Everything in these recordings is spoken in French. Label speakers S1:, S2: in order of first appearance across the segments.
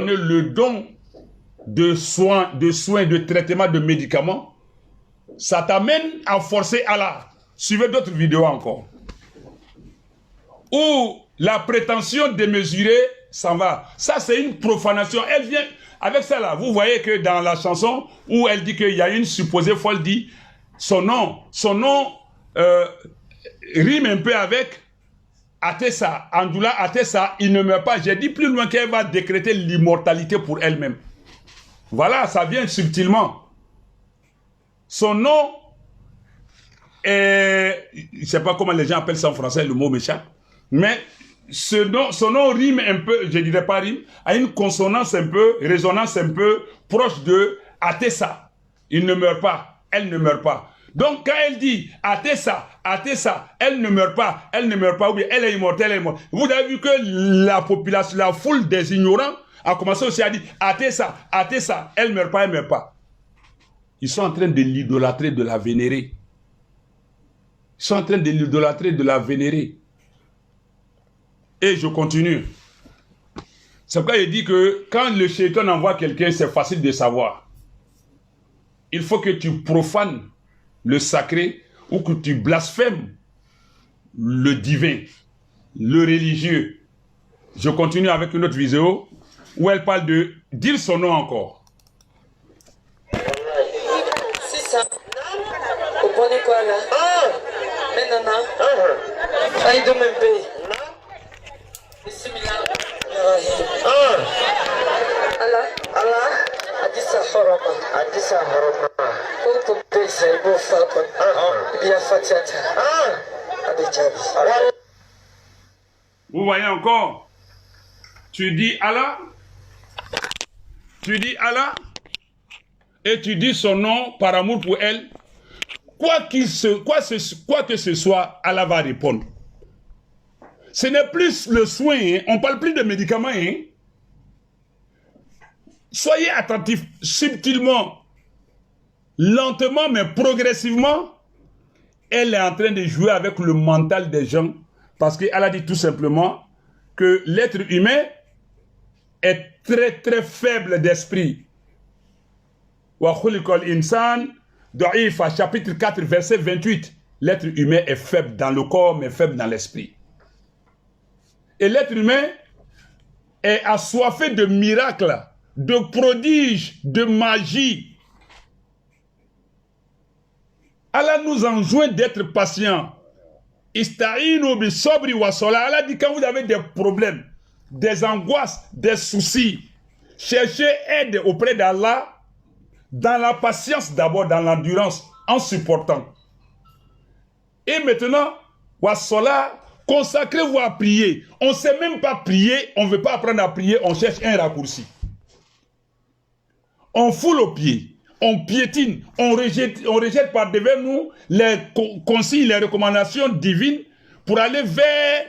S1: donner le don de soins, de traitement, de médicaments, ça t'amène à forcer Allah. Suivez d'autres vidéos encore. Où la prétention démesurée s'en va. Ça, c'est une profanation. Elle vient avec ça là. Vous voyez que dans la chanson où elle dit qu'il y a une supposée folle, dit son nom rime un peu avec Atessa, Andoula Atessa, il ne meurt pas. J'ai dit plus loin qu'elle va décréter l'immortalité pour elle-même. Voilà, ça vient subtilement. Son nom est, je ne sais pas comment les gens appellent ça en français, le mot m'échappe, mais son nom rime un peu, je ne dirais pas rime, a une consonance un peu, résonance un peu proche de Atessa. Il ne meurt pas, elle ne meurt pas. Donc quand elle dit Atessa, elle ne meurt pas, ou bien elle est immortelle, elle est morte. Vous avez vu que la population, la foule des ignorants a commencé aussi à dire Atessa, elle ne meurt pas, elle ne meurt pas. Ils sont en train de l'idolâtrer, de la vénérer. Ils sont en train de l'idolâtrer, de la vénérer. Et je continue. C'est pourquoi il dit que quand le shaitan envoie quelqu'un, c'est facile de savoir. Il faut que tu profanes le sacré ou que tu blasphèmes le divin, le religieux. Je continue avec une autre vidéo où elle parle de dire son nom encore.
S2: C'est ça. Vous prenez quoi là? Mais non, non. Aïe de même pays. Bismillah. Allah. Adissa Horoma. Adissa Horoma. Pour baisser, pour faire quoi? Bien fatigué.
S1: Vous voyez encore? Tu dis Allah et tu dis son nom par amour pour elle. Quoi que ce soit, Allah va répondre. Ce n'est plus le soin, hein. On ne parle plus de médicaments. Hein. Soyez attentifs subtilement, lentement mais progressivement. Elle est en train de jouer avec le mental des gens parce qu'elle a dit tout simplement que l'être humain est très très faible d'esprit. Wa khuliqal insan da'ifa, chapitre 4 verset 28. L'être humain est faible dans le corps mais faible dans l'esprit. Et l'être humain est assoiffé de miracles, de prodiges, de magie. Allah nous enjoint d'être patients. Ista'inu bi sabri wa salat. Allah dit quand vous avez des problèmes, des angoisses, des soucis, cherchez aide auprès d'Allah dans la patience d'abord, dans l'endurance, en supportant. Et maintenant, wa salat, consacrez-vous à prier. On ne sait même pas prier, on ne veut pas apprendre à prier, on cherche un raccourci. On foule aux pieds, on piétine, on rejette par devant nous les consignes, les recommandations divines pour aller vers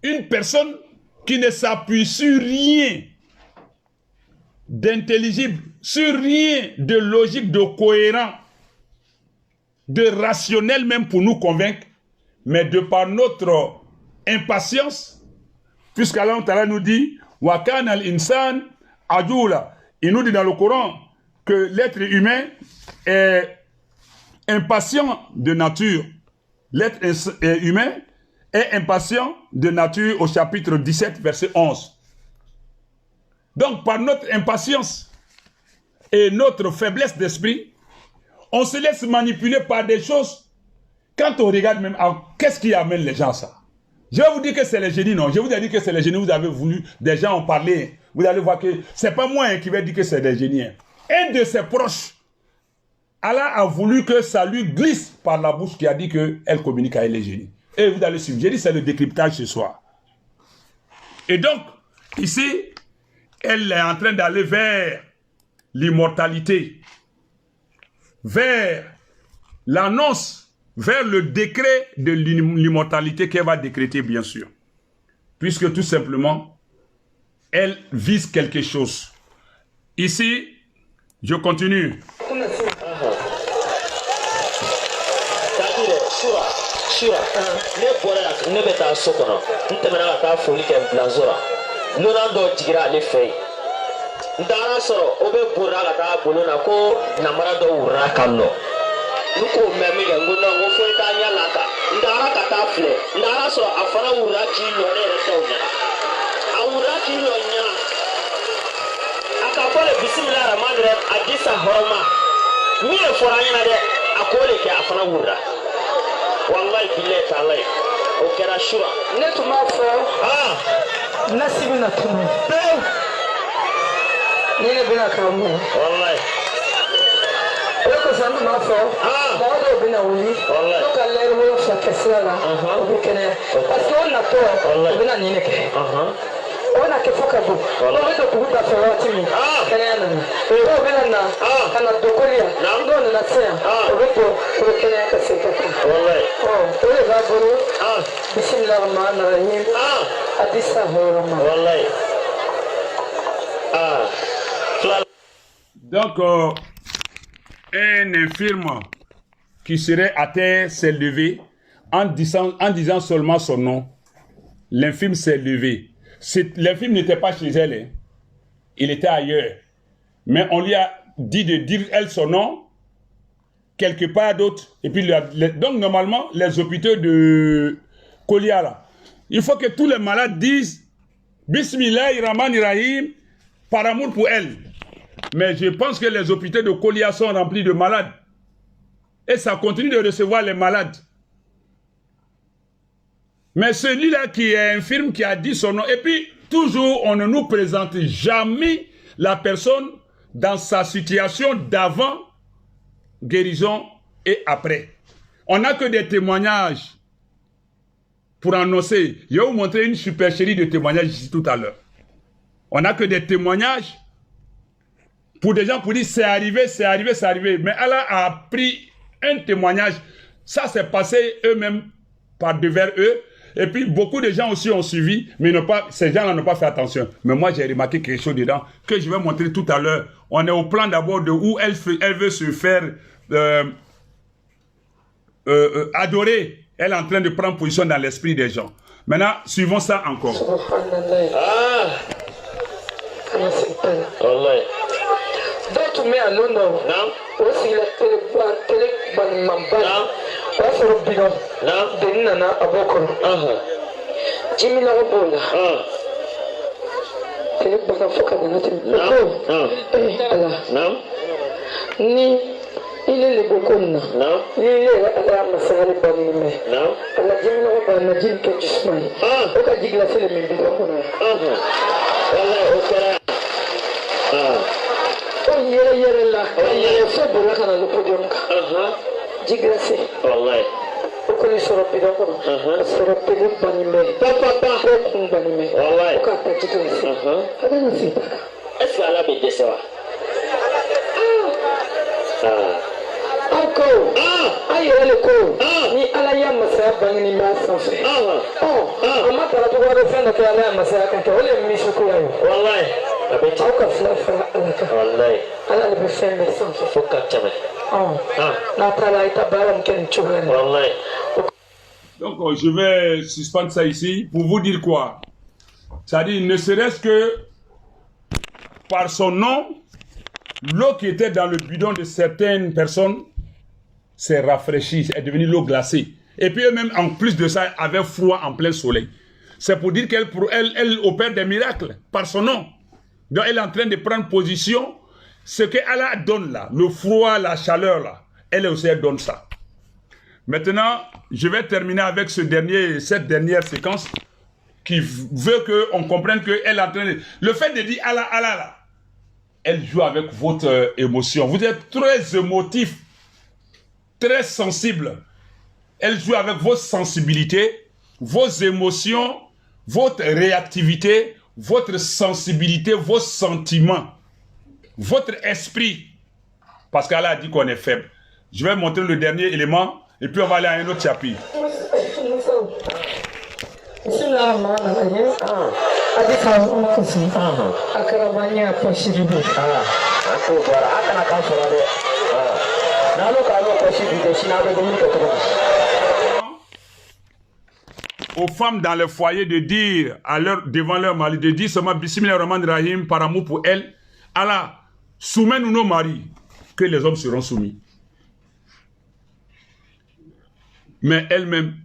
S1: une personne qui ne s'appuie sur rien d'intelligible, sur rien de logique, de cohérent, de rationnel même pour nous convaincre, mais de par notre impatience, puisqu'Allah nous dit wa kana al-insan ajula. Il nous dit dans le Coran que l'être humain est impatient de nature. L'être humain est impatient de nature au chapitre 17, verset 11. Donc, par notre impatience et notre faiblesse d'esprit, on se laisse manipuler par des choses. Quand on regarde même, qu'est-ce qui amène les gens à ça? Je vais vous dire que c'est les génies, non. Je vous ai dit que c'est les génies, vous avez voulu, des gens ont parlé. Vous allez voir que c'est pas moi qui vais dire que c'est des génies. Un de ses proches, Allah a voulu que ça lui glisse par la bouche qui a dit qu'elle communique avec les génies. Et vous allez suivre. J'ai dit c'est le décryptage ce soir. Et donc, ici, elle est en train d'aller vers l'immortalité, vers l'annonce, vers le décret de l'immortalité qu'elle va décréter, bien sûr. Puisque tout simplement, elle vise quelque chose. Ici, je continue.
S2: ndara soro obe bura la ta bolo na ko namara do wura kanno nuko memi ga ngona ngo fo ta nya laka ndara kata fle ndara soro afara wura ki yo ne re tawnya awura ki yo nya aka pole bismillahir rahmanir rahim adisa horma ni e fora nya de akole ke afara wura wallahi billahi ta'ala o kera shura ne tuma fo nasibi na tunu ni ne bina kamu wallahi ko sandu ma fo ma do bina wuli to ka leer mo fa kesala o bi kene parce que on a to bina ni ne ke on a ke foka bu o be do ku ta fa wati mi kene na o bina na kana do kolia ndo na tsia o be do ko kene ka se ka wallahi o le va buru bismillahir rahmanir rahim hadisa horama wallahi
S1: donc un infirme qui serait à terre s'est levé en disant seulement son nom. L'infirme s'est levé. L'infirme n'était pas chez elle, hein. Il était ailleurs. Mais on lui a dit de dire elle son nom quelque part d'autre. Et puis donc normalement les hôpitaux de Kolia là, il faut que tous les malades disent Bismillahir Rahmanir Rahim par amour pour elle. Mais je pense que les hôpitaux de Kolia sont remplis de malades. Et ça continue de recevoir les malades. Mais celui-là qui est infirme, qui a dit son nom, et puis toujours on ne nous présente jamais la personne dans sa situation d'avant guérison et après. On n'a que des témoignages pour annoncer. Je vais vous montrer une supercherie de témoignages ici tout à l'heure. On n'a que des témoignages pour des gens pour dire c'est arrivé, c'est arrivé, c'est arrivé. Mais Allah a pris un témoignage. Ça s'est passé eux-mêmes par devers eux. Et puis beaucoup de gens aussi ont suivi, mais ces gens-là n'ont pas fait attention. Mais moi j'ai remarqué quelque chose dedans que je vais montrer tout à l'heure. On est au plan d'abord de où elle veut se faire adorer. Elle est en train de prendre position dans l'esprit des gens. Maintenant, suivons ça encore.
S2: D'autres mais à l'honneur, aussi la télé mambana, on se repère, de nana à Bokor, Jimmy la Robola, télé banafoka de notre ni il est le Bokona, il est à la Massari Banime, à la Jimmy la Robola, la Jim Ketchman, au cas d'y glacer le même bidon. Yere la yere fo bola kana lo podium ka jigrase wallahi ko ni soro bidon ko soro bidon banime papa ko banime wallahi ko ta jigrase ada na sita est-ce ala be desewa ako ayele ko ni ala ya masa bangini ma sanfe amata la to ko be fenda ka ala masa ka to le mi shuku yayo wallahi auka flafa alaka wallahi ala le befende sanfe foka tame na tala ita baram ken chugane wallahi.
S1: Donc je vais suspendre ça ici pour vous dire quoi. C'est-à-dire ne serait-ce que par son nom, l'eau qui était dans le bidon de certaines personnes s'est rafraîchie, est devenue l'eau glacée. Et puis eux-mêmes, en plus de ça, avaient froid en plein soleil. C'est pour dire qu'elle opère des miracles par son nom. Donc elle est en train de prendre position. Ce que Allah donne là, le froid, la chaleur là, elle aussi elle donne ça. Maintenant, je vais terminer avec cette dernière séquence qui veut qu'on comprenne qu'elle est en train de... Le fait de dire Allah, Allah là, elle joue avec votre émotion. Vous êtes très émotif, très sensible. Elle joue avec vos sensibilités, vos émotions, votre réactivité, votre sensibilité, vos sentiments, votre esprit. Parce qu'Allah a dit qu'on est faible. Je vais montrer le dernier élément et puis on va aller à un autre chapitre. Aux femmes dans le foyer de dire devant leur mari, de dire seulement Bismillahir Rahmanir Rahim par amour pour elle, Allah, soumets-nous nos maris, que les hommes seront soumis. Mais elle-même,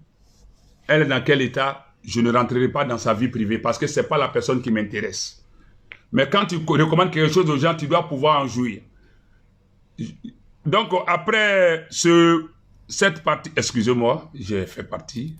S1: elle est dans quel état? Je ne rentrerai pas dans sa vie privée parce que ce n'est pas la personne qui m'intéresse. Mais quand tu recommandes quelque chose aux gens, tu dois pouvoir en jouir. Donc, après cette partie... Excusez-moi, j'ai fait partie.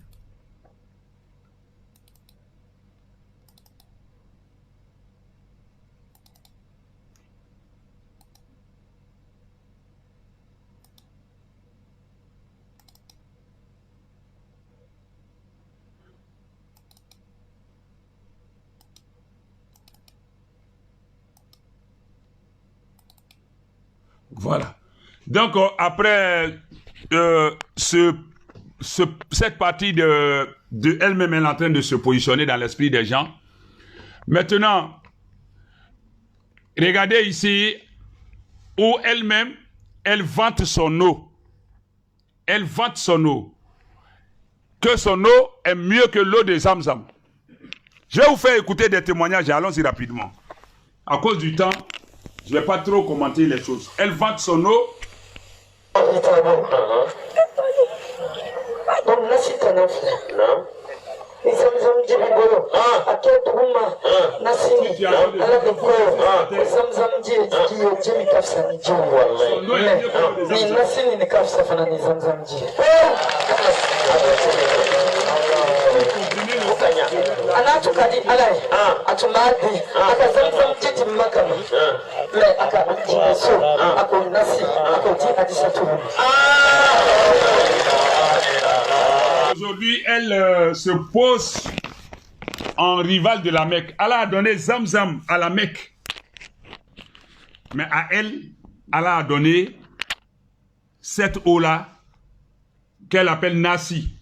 S1: Voilà. Donc, après cette partie de elle-même, elle est en train de se positionner dans l'esprit des gens. Maintenant, regardez ici où elle-même, elle vante son eau. Elle vante son eau. Que son eau est mieux que l'eau de Zamzam. Je vais vous faire écouter des témoignages, allons-y rapidement. À cause du temps, je ne vais pas trop commenter les choses. Elle vante son eau. Aujourd'hui, elle se pose en rival de la Mecque. Allah a donné Zamzam à la Mecque. Mais à elle, Allah a donné cette eau-là qu'elle appelle Nasi.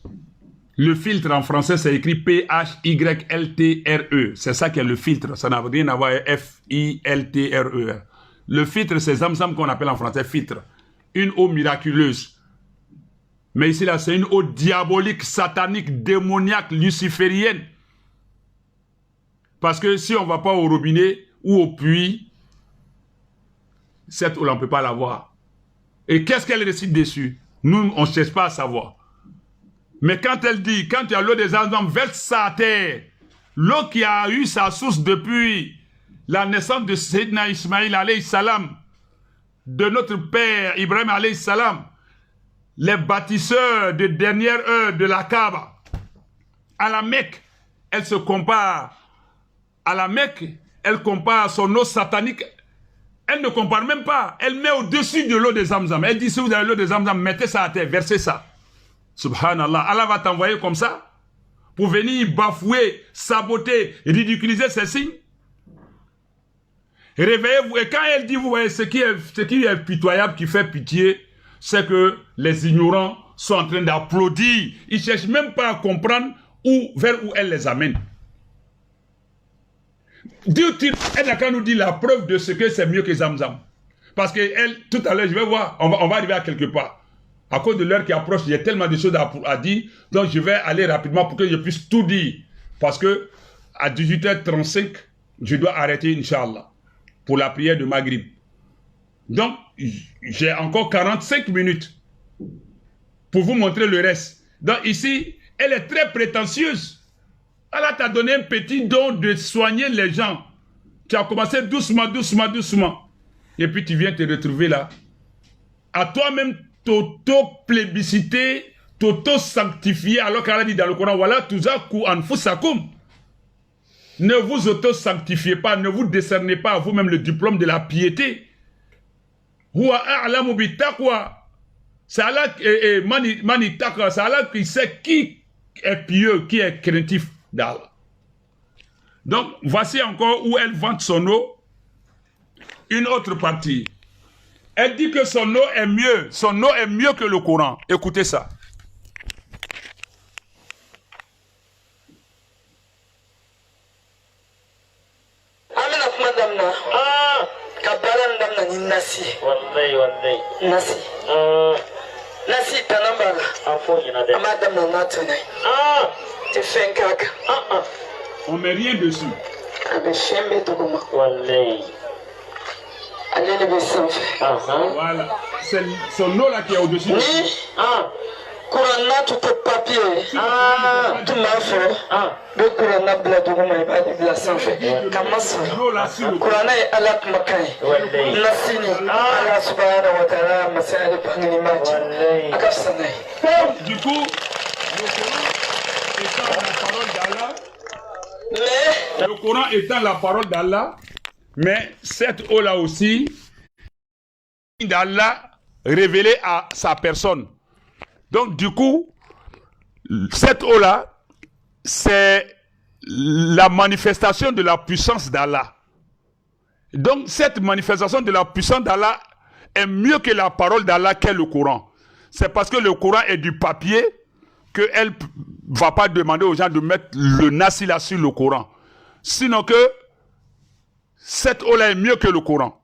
S1: Le filtre en français, c'est écrit P-H-Y-L-T-R-E. C'est ça qui est le filtre. Ça n'a rien à voir avec F-I-L-T-R-E. Le filtre, c'est Zamzam qu'on appelle en français filtre. Une eau miraculeuse. Mais ici, là, c'est une eau diabolique, satanique, démoniaque, luciférienne. Parce que si on ne va pas au robinet ou au puits, cette eau-là, on ne peut pas l'avoir. Et qu'est-ce qu'elle récite dessus? Nous, on ne cherche pas à savoir. Mais quand elle dit, quand tu as l'eau des Zamzam, verse ça à terre. L'eau qui a eu sa source depuis la naissance de Sayyidina Ismaïl alayhi salam, de notre père Ibrahim alayhi salam, les bâtisseurs de dernière heure de la Kaaba, à la Mecque, elle se compare à la Mecque, elle compare son eau satanique, elle ne compare même pas, elle met au-dessus de l'eau des Zamzam. Elle dit, si vous avez l'eau des Zamzam, mettez ça à terre, versez ça. Subhanallah, Allah va t'envoyer comme ça pour venir bafouer, saboter, ridiculiser ces signes. Réveillez-vous. Et quand elle dit, vous voyez, ce qui est pitoyable, qui fait pitié, c'est que les ignorants sont en train d'applaudir. Ils ne cherchent même pas à comprendre vers où elle les amène. Elle n'a qu'à nous dire la preuve de ce que c'est mieux que Zamzam. Parce que elle, tout à l'heure, je vais voir, on va arriver à quelque part. À cause de l'heure qui approche, il y a tellement de choses à dire. Donc, je vais aller rapidement pour que je puisse tout dire. Parce que à 18h35, je dois arrêter, Inch'Allah, pour la prière de Maghrib. Donc, j'ai encore 45 minutes pour vous montrer le reste. Donc, ici, elle est très prétentieuse. Allah t'a donné un petit don de soigner les gens. Tu as commencé doucement, doucement, doucement. Et puis, tu viens te retrouver là. À toi-même, t'auto-plébisciter, t'auto-sanctifier, alors qu'Allah dit dans le Coran, voilà, tuzaku anfusakum. Ne vous auto-sanctifiez pas, ne vous décernez pas à vous-même le diplôme de la piété. Huwa a'lamu bittaqwa. C'est Allah, c'est Allah qui sait qui est pieux, qui est craintif d'Allah. Donc, voici encore où elle vante son eau. Une autre partie. Elle dit que son eau est mieux que le Coran. Écoutez ça. On met rien dessus. Voilà. C'est son eau là qui est au-dessus.
S2: Kurana tout est papier. Tout m'a fait. Le Kurana bladouma et la sanfé. Kamasa. Kurana est à la makai. Nasini. Allah subhanahu wa ta'ala masala pangini maji. Akafsane.
S1: Du coup, le Coran étant la parole d'Allah, mais cette eau là aussi d'Allah révélée à sa personne. Donc du coup, cette eau-là, c'est la manifestation de la puissance d'Allah. Donc cette manifestation de la puissance d'Allah est mieux que la parole d'Allah qu'est le Coran. C'est parce que le Coran est du papier qu'elle ne va pas demander aux gens de mettre le nasila sur le Coran. Sinon que cette eau-là est mieux que le Coran.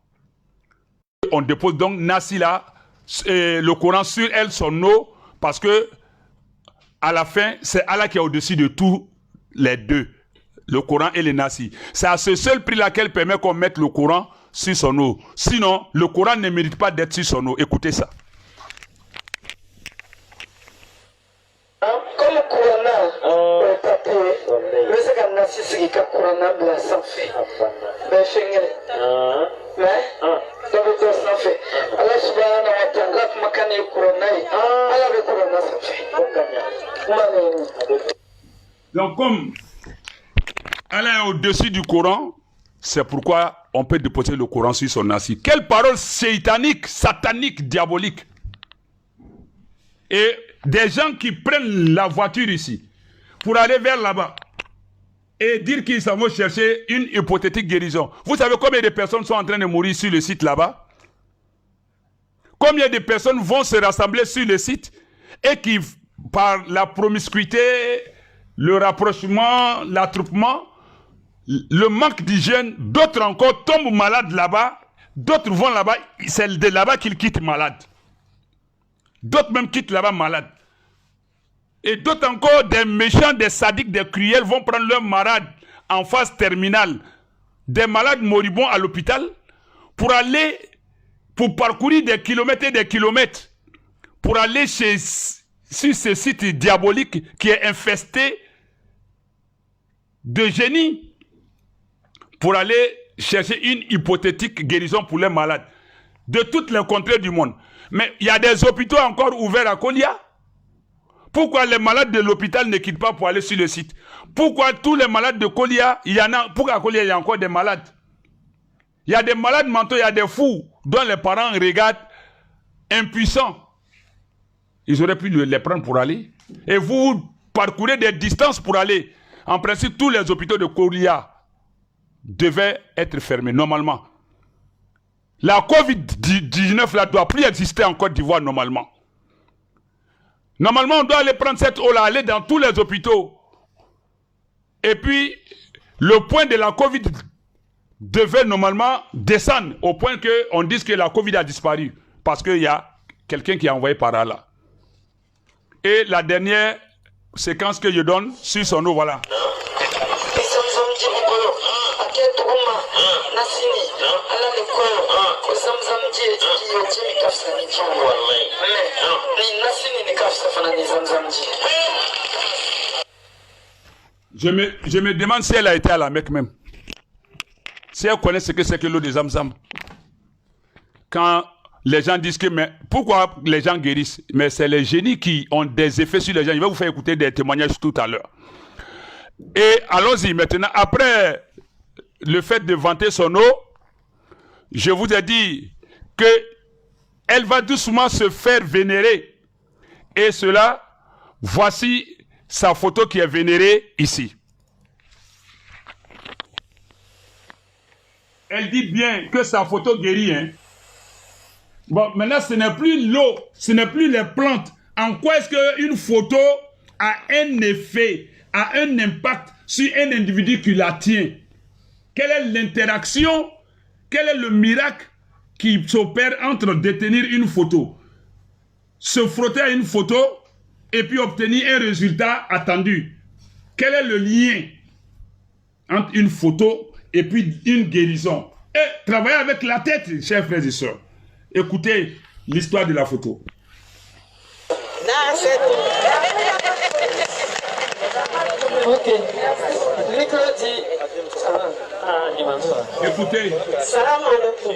S1: On dépose donc nasila, le Coran sur elle, son eau, parce que à la fin, c'est Allah qui est au-dessus de tous les deux, le Coran et le Nasi. C'est à ce seul prix-là qu'elle permet qu'on mette le Coran sur son eau. Sinon, le Coran ne mérite pas d'être sur son eau. Écoutez ça.
S2: Comme le Coran, le papier, mais c'est qu'un Nasi qui est le Coran blanc sans fait. Mais docteur sans fait. Allah subhanahu wa ta'ala makane Coran, Allah le Coran sans fait.
S1: Donc comme Allah est au-dessus du Coran, c'est pourquoi on peut déposer le Coran sur son nasi. Quelle parole satanique, satanique, diabolique. Et des gens qui prennent la voiture ici pour aller vers là-bas et dire qu'ils s'en vont chercher une hypothétique guérison. Vous savez combien de personnes sont en train de mourir sur le site là-bas? Combien de personnes vont se rassembler sur le site et qui, par la promiscuité, le rapprochement, l'attroupement, le manque d'hygiène, d'autres encore tombent malades là-bas, d'autres vont là-bas, c'est de là-bas qu'ils quittent malades. D'autres même quittent là-bas malades. Et d'autres encore, des méchants, des sadiques, des cruels vont prendre leurs malades en phase terminale, des malades moribonds à l'hôpital, pour parcourir des kilomètres et des kilomètres, pour aller sur ce site diabolique qui est infesté de génies, pour aller chercher une hypothétique guérison pour les malades de toutes les contrées du monde. Mais il y a des hôpitaux encore ouverts à Kolia. Pourquoi les malades de l'hôpital ne quittent pas pour aller sur le site? Pourquoi tous les malades de Kolia, pourquoi à Kolia il y a encore des malades? Il y a des malades mentaux, il y a des fous dont les parents regardent impuissants. Ils auraient pu les prendre pour aller. Et vous parcourez des distances pour aller. En principe, tous les hôpitaux de Kolia devaient être fermés, normalement. La Covid-19 là doit plus exister en Côte d'Ivoire, normalement. Normalement, on doit aller prendre cette eau-là, aller dans tous les hôpitaux. Et puis, le point de la Covid devait normalement descendre au point qu'on dise que la Covid a disparu. Parce qu'il y a quelqu'un qui a envoyé par là. Et la dernière séquence que je donne sur son eau, voilà. Je me demande si elle a été à la Mecque même. Si elle connaît ce que c'est que l'eau de Zamzam. Quand les gens disent que, mais pourquoi les gens guérissent? Mais c'est les génies qui ont des effets sur les gens. Je vais vous faire écouter des témoignages tout à l'heure. Et allons-y maintenant. Après le fait de vanter son eau, je vous ai dit que elle va doucement se faire vénérer. Et cela, voici sa photo qui est vénérée ici. Elle dit bien que sa photo guérit. Hein? Bon, maintenant, ce n'est plus l'eau, ce n'est plus les plantes. En quoi est-ce qu'une photo a un effet, a un impact sur un individu qui la tient? Quelle est l'interaction, quel est le miracle qui s'opère entre détenir une photo, se frotter à une photo et puis obtenir un résultat attendu? Quel est le lien entre une photo et puis une guérison? Et travaillez avec la tête, chers frères et sœurs. Écoutez l'histoire de la photo.
S3: Ok. Nicolas dit.
S1: Écoutez.
S3: Salam alaikum.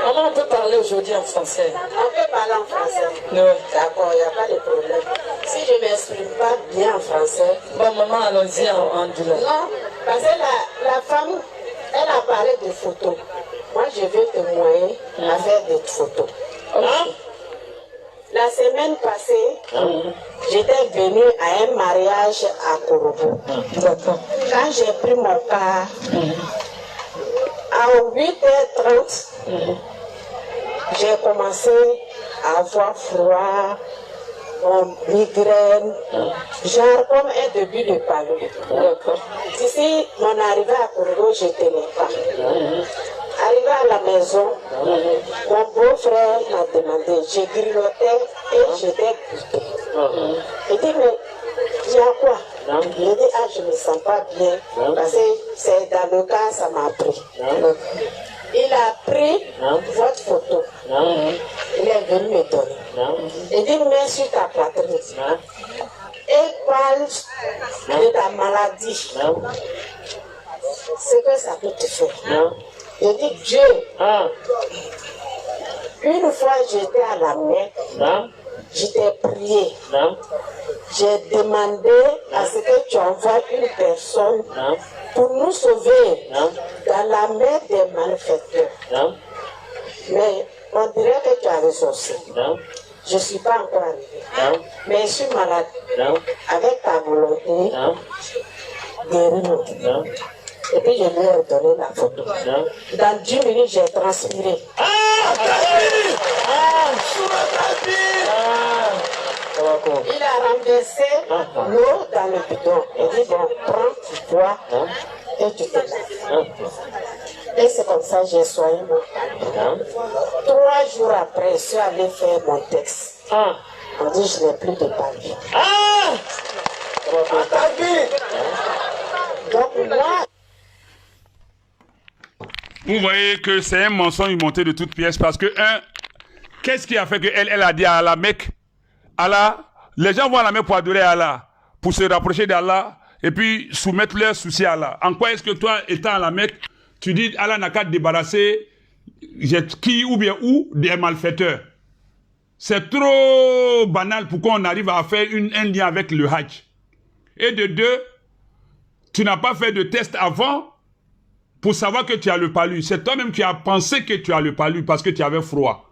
S3: Comment on peut parler aujourd'hui en français?
S4: On peut parler en français.
S3: Oui.
S4: D'accord, il n'y a pas de problème. Si je ne m'exprime pas bien en français.
S3: Bon, maman, allons-y en douleur.
S4: Non, parce que la femme, elle a parlé de photos. Moi, je veux témoigner à faire des photos.
S3: Okay.
S4: La semaine passée, j'étais venue à un mariage à Korobo.
S3: D'accord.
S4: Quand j'ai pris mon car, à 8h30, j'ai commencé à avoir froid, migraine, genre comme un début de palu.
S3: D'accord.
S4: D'ici mon arrivée à Korobo, je ne tenais pas. Arrivé à la maison, mon beau-frère m'a demandé, j'ai grignoté et j'étais goûté. Il dit, mais il y a quoi? Il dit, ah, je ne me sens pas bien, parce que c'est dans le cas, ça m'a pris. Il a pris votre photo. Il est venu me donner. Il dit, mets sur ta poitrine. Et parle de ta maladie. Ce que ça peut te faire. Je dis Dieu. Une fois j'étais à la Mecque, j'étais prié. J'ai demandé à ce que tu envoies une personne pour nous sauver dans la mer des malfaiteurs. Mais on dirait que tu as ressourcé. Je ne suis pas encore arrivé. Mais je suis malade. Avec ta volonté, guéris-nous. Et puis je lui ai donné la photo. Dans 10 minutes, j'ai transpiré. Il a renversé l'eau dans le bidon. Il dit, bon, prends, tu bois et tu te laves. Et c'est comme ça que j'ai soigné mon cas. 3 jours après, je suis allé faire mon texte. On dit, je n'ai plus de papier. Donc moi...
S1: Vous voyez que c'est un mensonge monté de toutes pièces parce que, qu'est-ce qui a fait qu'elle a dit à la Mecque, Allah, les gens vont à la Mecque pour adorer Allah, pour se rapprocher d'Allah et puis soumettre leurs soucis à Allah. En quoi est-ce que toi, étant à la Mecque, tu dis Allah n'a qu'à te débarrasser qui ou bien où des malfaiteurs? C'est trop banal pour qu'on arrive à faire un lien avec le Hajj. Et de deux, tu n'as pas fait de test avant pour savoir que tu as le palu. C'est toi-même qui as pensé que tu as le palu parce que tu avais froid.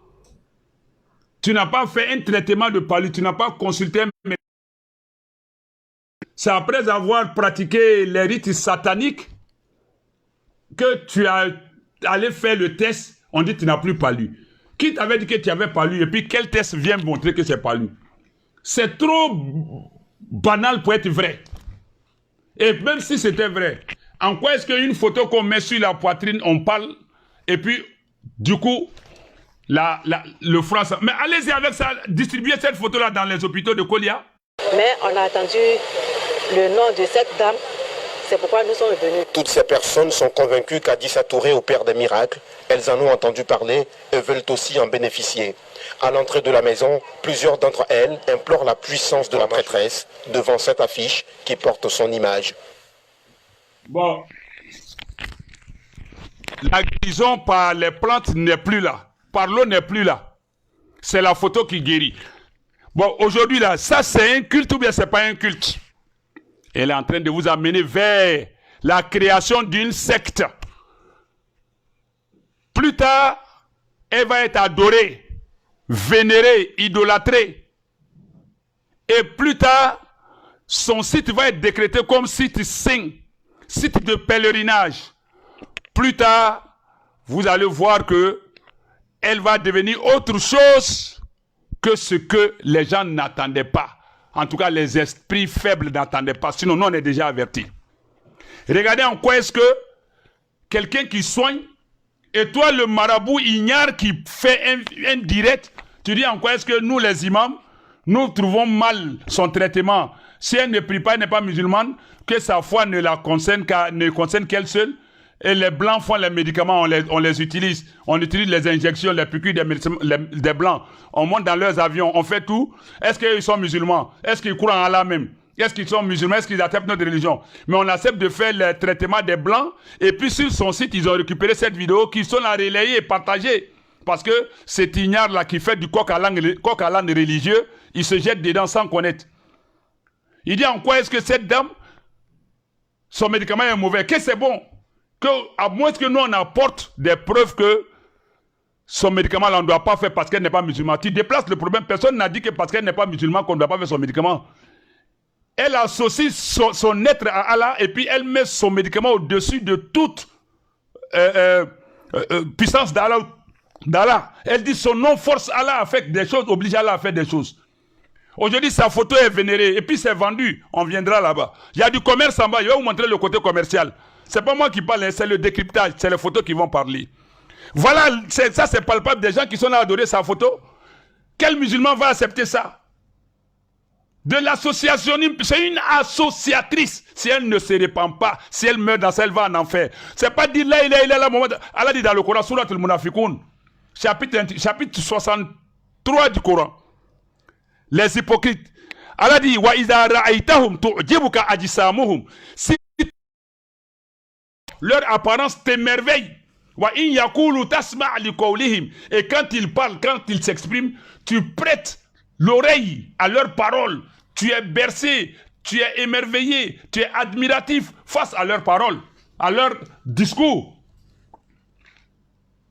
S1: Tu n'as pas fait un traitement de palu, tu n'as pas consulté un médecin. C'est après avoir pratiqué les rites sataniques que tu as allé faire le test, on dit que tu n'as plus palu. Qui t'avait dit que tu avais palu et puis quel test vient montrer que c'est palu? C'est trop banal pour être vrai. Et même si c'était vrai, en quoi est-ce qu'une photo qu'on met sur la poitrine, on parle, et puis, du coup, le froid... Mais allez-y avec ça, distribuez cette photo-là dans les hôpitaux de Kolia.
S5: Mais on a attendu le nom de cette dame, c'est pourquoi nous sommes venus.
S6: Toutes ces personnes sont convaincues qu'Adissa Touré opère des miracles. Elles en ont entendu parler et veulent aussi en bénéficier. À l'entrée de la maison, plusieurs d'entre elles implorent la puissance de la prêtresse devant cette affiche qui porte son image.
S1: Bon, la guérison par les plantes n'est plus là. Par l'eau n'est plus là. C'est la photo qui guérit. Bon, aujourd'hui là, ça c'est un culte ou bien c'est pas un culte? Elle est en train de vous amener vers la création d'une secte. Plus tard, elle va être adorée, vénérée, idolâtrée. Et plus tard, son site va être décrété comme site saint, site de pèlerinage. Plus tard, vous allez voir que elle va devenir autre chose que ce que les gens n'attendaient pas. En tout cas, les esprits faibles n'attendaient pas. Sinon, nous, on est déjà avertis. Regardez en quoi est-ce que quelqu'un qui soigne, et toi, le marabout ignare qui fait un direct, tu dis en quoi est-ce que nous, les imams, nous trouvons mal son traitement. Si elle ne prie pas, elle n'est pas musulmane, que sa foi ne la concerne qu'elle seule, Et les blancs font les médicaments, on les utilise. On utilise les injections, les piqûres des blancs. On monte dans leurs avions, on fait tout. Est-ce qu'ils sont musulmans? Est-ce qu'ils croient en Allah même? Est-ce qu'ils sont musulmans? Est-ce qu'ils acceptent notre religion? Mais on accepte de faire le traitement des blancs. Et puis sur son site, ils ont récupéré cette vidéo qui sont là relayée et partagée. Parce que cet ignare-là qui fait du coq à l'âne religieux, il se jette dedans sans connaître. Il dit en quoi est-ce que cette dame, son médicament est mauvais? Que c'est bon? À moins que nous on apporte des preuves que son médicament là on ne doit pas faire parce qu'elle n'est pas musulmane. Tu déplaces le problème. Personne n'a dit que parce qu'elle n'est pas musulmane qu'on ne doit pas faire son médicament. Elle associe son être à Allah et puis elle met son médicament au-dessus de toute puissance d'Allah. Elle dit son nom force Allah à faire des choses, oblige Allah à faire des choses. Aujourd'hui, sa photo est vénérée et puis c'est vendu. On viendra là-bas. Il y a du commerce en bas. Je vais vous montrer le côté commercial. C'est pas moi qui parle, c'est le décryptage. C'est les photos qui vont parler. Voilà, ça c'est palpable des gens qui sont là à adorer sa photo. Quel musulman va accepter ça? De l'associationnisme, c'est une associatrice. Si elle ne se répand pas, si elle meurt dans ça, elle va en enfer. C'est pas dit là, Allah dit dans le Coran, Surat al-Munafiqun, chapitre 63 du Coran. Les hypocrites. Allah dit, wa idha ra'aytahum tu'jibuka ajsamuhum. Si leur apparence t'émerveille. Wa in yaqulu tasma' li qawlihim. Et quand ils parlent, quand ils s'expriment, tu prêtes l'oreille à leurs paroles. Tu es bercé, tu es émerveillé, tu es admiratif face à leurs paroles, à leur discours.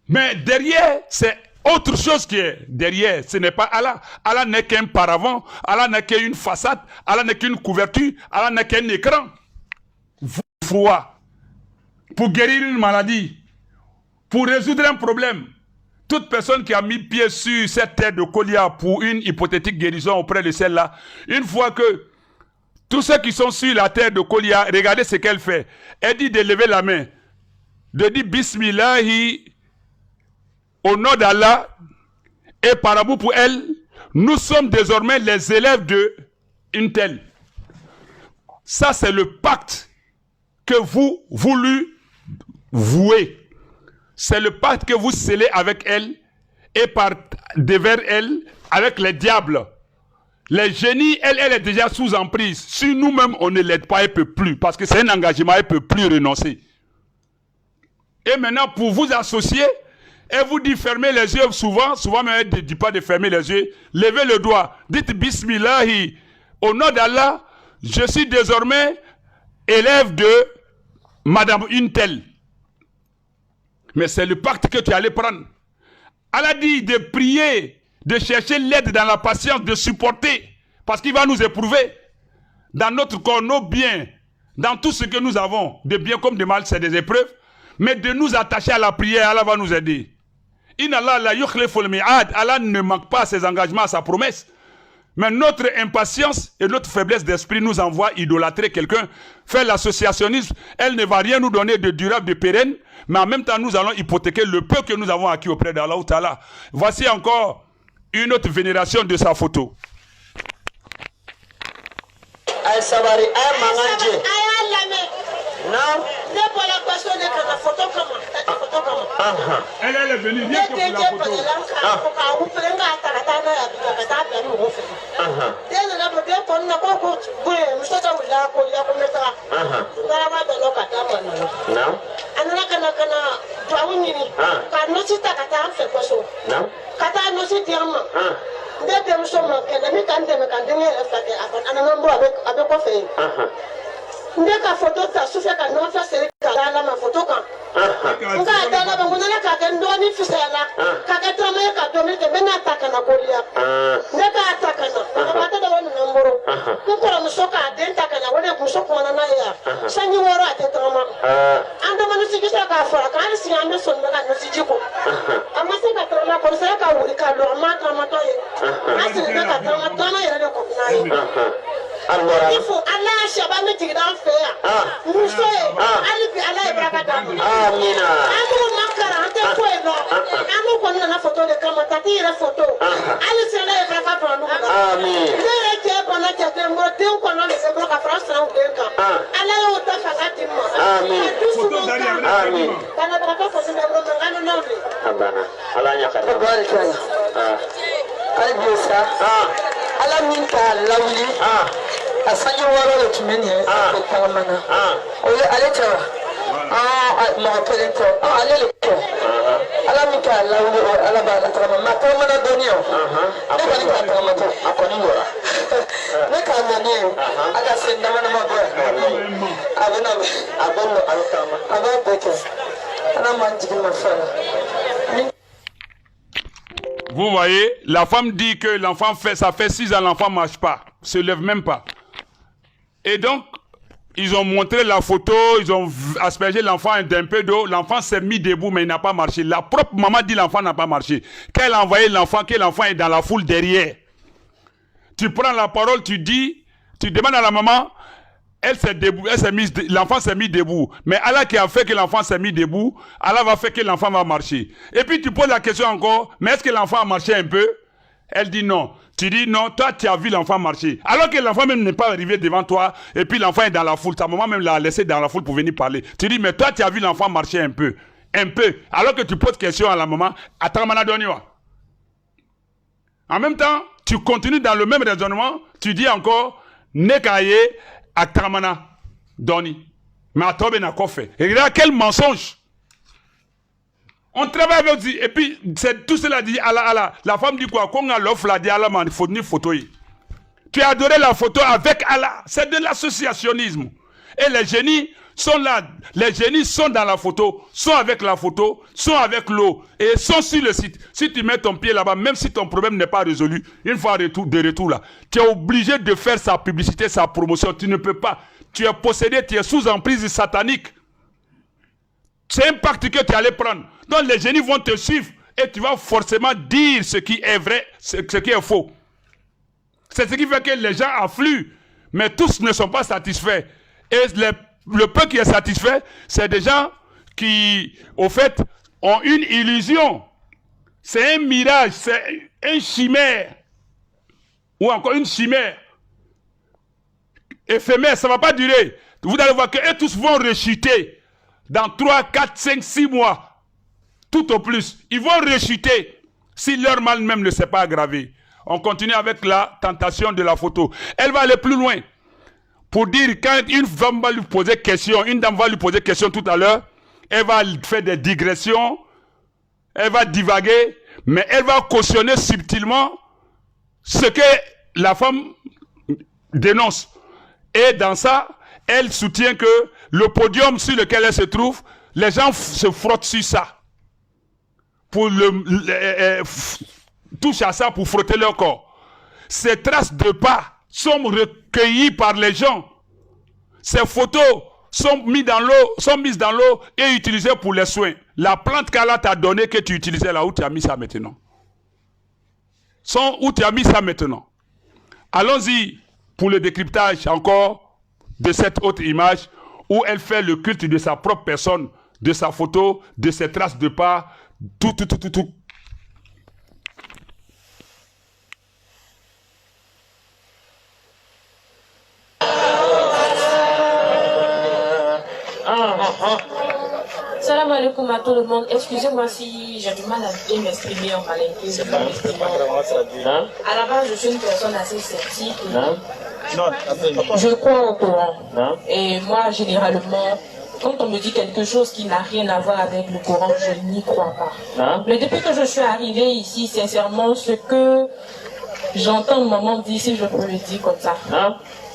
S1: Mais derrière, c'est autre chose qui est derrière. Ce n'est pas Allah. Allah n'est qu'un paravent, Allah n'est qu'une façade, Allah n'est qu'une couverture, Allah n'est qu'un écran. Foi. Pour guérir une maladie, pour résoudre un problème. Toute personne qui a mis pied sur cette terre de Kolia pour une hypothétique guérison auprès de celle-là, une fois que tous ceux qui sont sur la terre de Kolia, regardez ce qu'elle fait. Elle dit de lever la main, de dire Bismillahi au nom d'Allah, et par amour pour elle, nous sommes désormais les élèves de une telle. Ça, c'est le pacte que vous voulez vouer. C'est le pacte que vous scellez avec elle et par devers elle avec les diables. Les génies, elle est déjà sous emprise. Si nous-mêmes, on ne l'aide pas, elle ne peut plus. Parce que c'est un engagement, elle ne peut plus renoncer. Et maintenant, pour vous associer, elle vous dit fermez les yeux souvent même elle ne dit pas de fermer les yeux. Levez le doigt. Dites Bismillahi. Au nom d'Allah, je suis désormais élève de Madame une telle. Mais c'est le pacte que tu allais prendre. Allah dit de prier, de chercher l'aide dans la patience, de supporter. Parce qu'il va nous éprouver. Dans notre corps, nos biens, dans tout ce que nous avons, de bien comme de mal, c'est des épreuves. Mais de nous attacher à la prière, Allah va nous aider. Allah ne manque pas à ses engagements, à sa promesse. Mais notre impatience et notre faiblesse d'esprit nous envoient idolâtrer quelqu'un, faire l'associationnisme. Elle ne va rien nous donner de durable, de pérenne, mais en même temps nous allons hypothéquer le peu que nous avons acquis auprès d'Allah Ta'ala. Voici encore une autre vénération de sa photo.
S4: Non, n'est pas la question de la photo comme
S1: elle est venue dire que pour la photo.
S4: ndeka photo ta sufe ka no fa sere ka la ma photo kan nga da na bangu na ka ga ndo ni fisela ka ga tama ka do mi ke bena ta kana ko liya ndeka ta kana ka ta da wani namboro ko ko mu so ka den ta kana wani ku so ko na na ya sanyi woro ate tama anda manu sigi sa ka fara ka si ande so na no sigi ko amma se ka tama ko se ka wuri ka lo ma tama to ye asi ka tama yere ko na yi il faut Allah shabana tigdan feya muso alibi Allah ibraka da amina amu makara ante ko eno amu ko na photo de kama tati ira photo ali sala ibraka pa nu amin le ke bana te mo te ko na le se bloka France na u denka Allah o ta fagati mo
S2: Amin.
S1: Photo d'Ari avec
S2: Amin. Abana. Allah nyakara.
S3: Alibiosa. Ala minka lawli. Asanyo wala le tumeni ko tamana. Oye ale tawa. Ma pele ko. Ale le ko. Ala minka lawli ala ba la tamana. Ma tamana donio. Ne ka ni ka tamana ko akoni ngora. Ne ka nani. Aga senda mana ma ba. Abana abano alkama. Aba beke. Ana manjigi ma fala.
S1: Vous voyez, la femme dit que l'enfant fait, ça fait 6 ans, l'enfant ne marche pas, se lève même pas. Et donc, ils ont montré la photo, ils ont aspergé l'enfant d'un peu d'eau, l'enfant s'est mis debout mais il n'a pas marché. La propre maman dit l'enfant n'a pas marché. Quand elle a envoyé l'enfant, que l'enfant est dans la foule derrière. Tu prends la parole, tu dis, tu demandes à la maman, elle s'est debout, l'enfant s'est mis debout. Mais Allah qui a fait que l'enfant s'est mis debout, Allah va faire que l'enfant va marcher. Et puis tu poses la question encore, mais est-ce que l'enfant a marché un peu? Elle dit non. Tu dis non, toi tu as vu l'enfant marcher. Alors que l'enfant même n'est pas arrivé devant toi, et puis l'enfant est dans la foule. Ta maman même l'a laissé dans la foule pour venir parler. Tu dis mais toi tu as vu l'enfant marcher un peu. Un peu. Alors que tu poses question à la maman, attends, en même temps, tu continues dans le même raisonnement, tu dis encore, Nekaye, Atramana Doni. Mais Atobe n'a pas fait. Et regarde quel mensonge. On travaille avec lui. Et puis, tout cela dit, Allah. La femme dit quoi? Qu'on a l'offre, la dit Allah, il faut une photo. Tu as adoré la photo avec Allah. C'est de l'associationnisme. Et les génies sont là. Les génies sont dans la photo, sont avec la photo, sont avec l'eau. Et sont sur le site. Si tu mets ton pied là-bas, même si ton problème n'est pas résolu, une fois de retour là, tu es obligé de faire sa publicité, sa promotion. Tu ne peux pas. Tu es possédé, tu es sous emprise satanique. C'est un pacte que tu allais prendre. Donc les génies vont te suivre et tu vas forcément dire ce qui est vrai, ce qui est faux. C'est ce qui fait que les gens affluent. Mais tous ne sont pas satisfaits. Et le peu qui est satisfait, c'est des gens qui, au fait, ont une illusion. C'est un mirage, c'est une chimère. Ou encore une chimère. Éphémère, ça ne va pas durer. Vous allez voir qu'eux tous vont rechuter. Dans 3, 4, 5, 6 mois. Tout au plus. Ils vont rechuter. Si leur mal même ne s'est pas aggravé. On continue avec la tentation de la photo. Elle va aller plus loin. Pour dire, quand une femme va lui poser question, une dame va lui poser question tout à l'heure, elle va faire des digressions, elle va divaguer, mais elle va cautionner subtilement ce que la femme dénonce. Et dans ça, elle soutient que le podium sur lequel elle se trouve, les gens se frottent sur ça. Pour toucher à ça pour frotter leur corps. Ces traces de pas sont recueillies par les gens. Ces photos sont mises dans l'eau et utilisées pour les soins. La plante qu'Allah t'a donnée que tu utilisais là, où tu as mis ça maintenant? Où tu as mis ça maintenant? Allons-y pour le décryptage encore de cette autre image où elle fait le culte de sa propre personne, de sa photo, de ses traces de pas, tout.
S3: Salam alaikum à tout le monde. Excusez-moi si j'ai du mal à bien m'exprimer en malinqué. À la base, je suis une personne assez sceptique. Je crois au Coran. Et moi, généralement, quand on me dit quelque chose qui n'a rien à voir avec le Coran, je n'y crois pas. Mais depuis que je suis arrivée ici, sincèrement, ce que j'entends maman dire, si je peux le dire comme ça,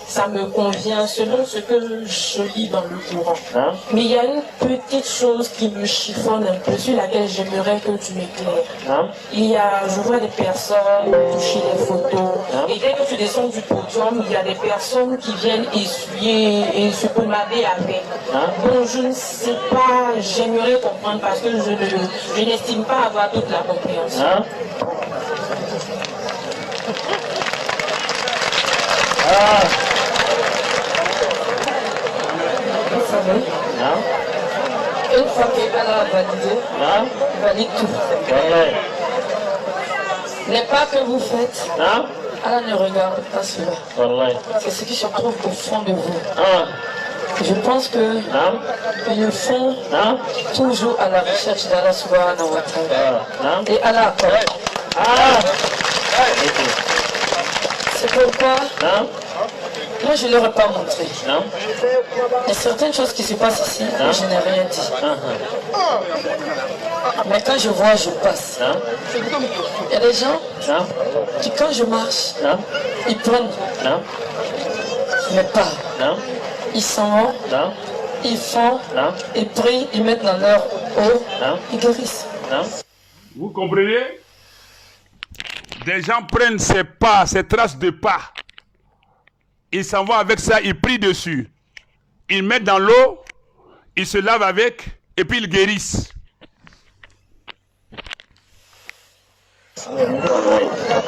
S3: ça me convient selon ce que je lis dans le Coran. Mais il y a une petite chose qui me chiffonne un peu, sur laquelle j'aimerais que tu m'éclaires. Je vois des personnes toucher les photos, et dès que tu descends du podium, il y a des personnes qui viennent essuyer et se pommader avec. Donc je ne sais pas, j'aimerais comprendre parce que je n'estime pas avoir toute la compréhension. Une fois qu'Allah a validé, valide tout. Les pas que vous faites, Allah ne regarde pas cela. C'est ce qui se trouve au fond de vous. Je pense que ils font toujours à la recherche d'Allah subhanahu wa ta'ala et Allah accorde. C'est pourquoi moi je ne leur ai pas montré. Il y a certaines choses qui se passent ici et je n'ai rien dit. Mais quand je vois, je passe. Il y a des gens qui quand je marche, ils prennent mes pas. Ils s'en vont, ils font, ils prient, ils mettent dans leur eau, ils guérissent.
S1: Vous comprenez? Des gens prennent ces pas, ces traces de pas. Ils s'en vont avec ça, ils prient dessus. Ils mettent dans l'eau, ils se lavent avec, et puis ils guérissent.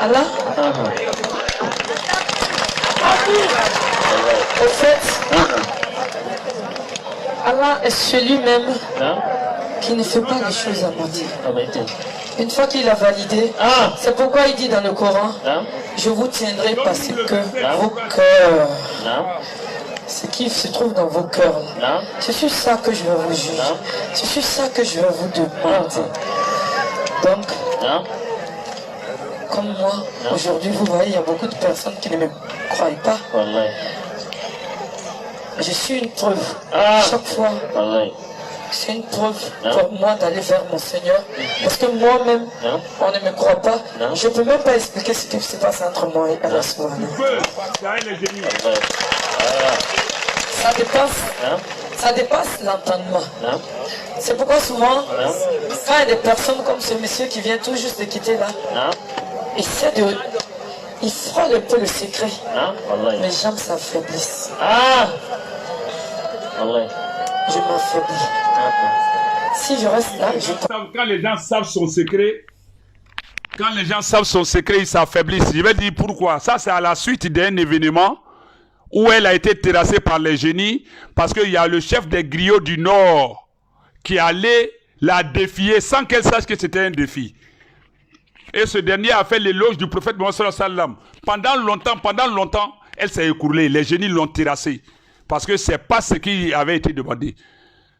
S3: Allah, au fait, Allah est celui-même qui ne fait pas les choses à moitié. Une fois qu'il a validé, c'est pourquoi il dit dans le Coran, je vous tiendrai parce que vos cœurs, ce qui se trouve dans vos cœurs, c'est sur ça que je vais vous juger, c'est sur ça que je vais vous demander. Donc, comme moi, aujourd'hui, vous voyez, il y a beaucoup de personnes qui ne me croient pas. Je suis une preuve. Chaque fois, c'est une preuve pour moi d'aller vers mon Seigneur. Parce que moi-même, on ne me croit pas. Je ne peux même pas expliquer ce qui se passe entre moi et Allah subhanahu. Ça dépasse l'entendement. C'est pourquoi souvent, quand il y a des personnes comme ce monsieur qui vient tout juste de quitter là, il frôle un peu le secret. Mes jambes s'affaiblissent. Je m'affaiblis. Si je reste là,
S1: Quand les gens savent son secret, ils s'affaiblissent. Je vais dire pourquoi. Ça, c'est à la suite d'un événement où elle a été terrassée par les génies parce qu'il y a le chef des griots du Nord qui allait la défier sans qu'elle sache que c'était un défi. Et ce dernier a fait l'éloge du prophète Mohammed sallallahu alayhi wa sallam. Pendant longtemps, elle s'est écroulée. Les génies l'ont terrassée. Parce que ce n'est pas ce qui avait été demandé.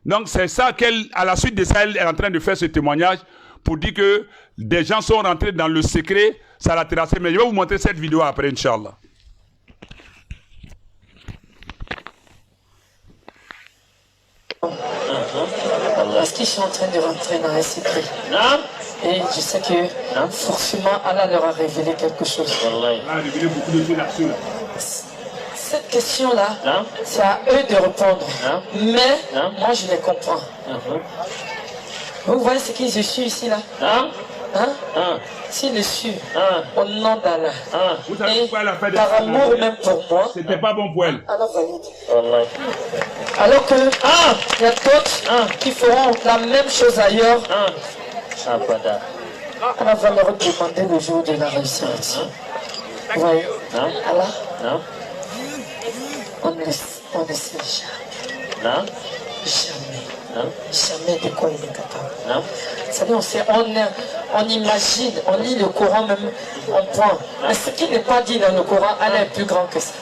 S1: Donc c'est ça à la suite de ça, elle est en train de faire ce témoignage pour dire que des gens sont rentrés dans le secret, ça l'a terrassé. Mais je vais vous montrer cette vidéo après, Inch'Allah.
S3: Parce qu'ils sont en train de rentrer dans un secret. Et je sais que forcément Allah leur a révélé quelque chose. Cette question-là, c'est à eux de répondre. Mais moi je les comprends. Vous voyez ce que je suis ici là? S'il est sûr, au nom d'Allah, et par amour même pour moi,
S1: c'était pas bon pour elle.
S3: Allah valide. Alors que il y a d'autres qui feront la même chose ailleurs. Allah va leur demander le jour de la réussite. Vous voyez? Allah, on ne sait jamais de quoi il est capable. C'est-à-dire, on imagine, on lit le Coran même, on prend. Mais ce qui n'est pas dit dans le Coran, Allah est plus grand que ça.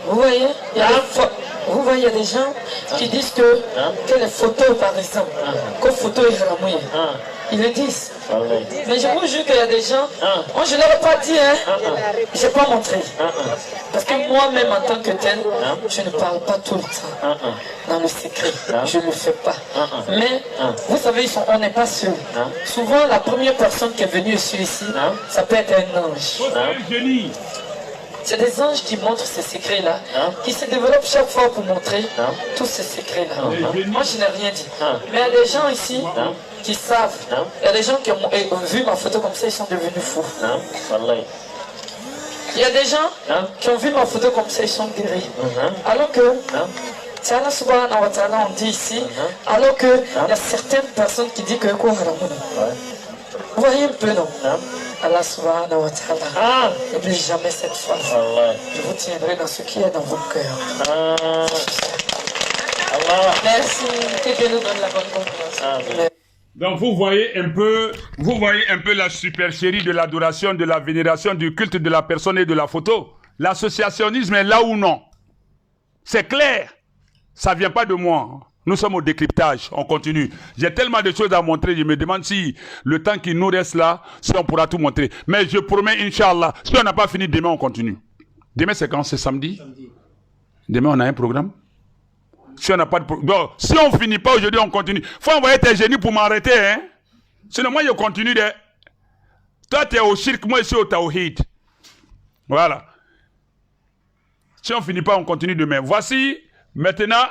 S3: Vous voyez, il y a des gens qui disent que les photos, par exemple, que photo est haramouille. Ils le disent. Mais je vous jure qu'il y a des gens, je ne leur ai pas dit, je n'ai pas montré. Parce que moi-même, en tant que tel, je ne parle pas tout le temps dans le secret. Je ne le fais pas. Mais, vous savez, on n'est pas seul. Souvent, la première personne qui est venue ici, ça peut être un ange. C'est des anges qui montrent ces secrets-là, qui se développent chaque fois pour montrer tous ces secrets-là. Moi, je n'ai rien dit. Mais il y a des gens ici qui savent. Il y a des gens qui ont vu ma photo comme ça, ils sont devenus fous. Il y a des gens qui ont vu ma photo comme ça, ils sont guéris. Alors que, c'est Allah subhanahu wa ta'ala, on dit ici, alors qu'il y a certaines personnes qui disent que quoi, vous voyez un peu, non? Allah subhanahu wa ta'ala, n'oublie jamais cette phrase. Je vous tiendrai dans ce qui est dans vos cœurs. Merci, que Dieu nous donne la bonne compréhension.
S1: Donc vous voyez un peu la supercherie de l'adoration, de la vénération, du culte de la personne et de la photo. L'associationnisme est là ou non? C'est clair. Ça ne vient pas de moi. Nous sommes au décryptage. On continue. J'ai tellement de choses à montrer. Je me demande si le temps qui nous reste là, si on pourra tout montrer. Mais je promets, Inch'Allah, si on n'a pas fini, demain on continue. Demain c'est quand? C'est samedi? Demain on a un programme. Si on n'a pas de programme. Si on ne finit pas aujourd'hui, on continue. Faut envoyer tes génies pour m'arrêter. Hein? Sinon moi je continue. Toi tu es au shirk, moi je suis au tawhid. Voilà. Si on ne finit pas, on continue demain. Voici maintenant.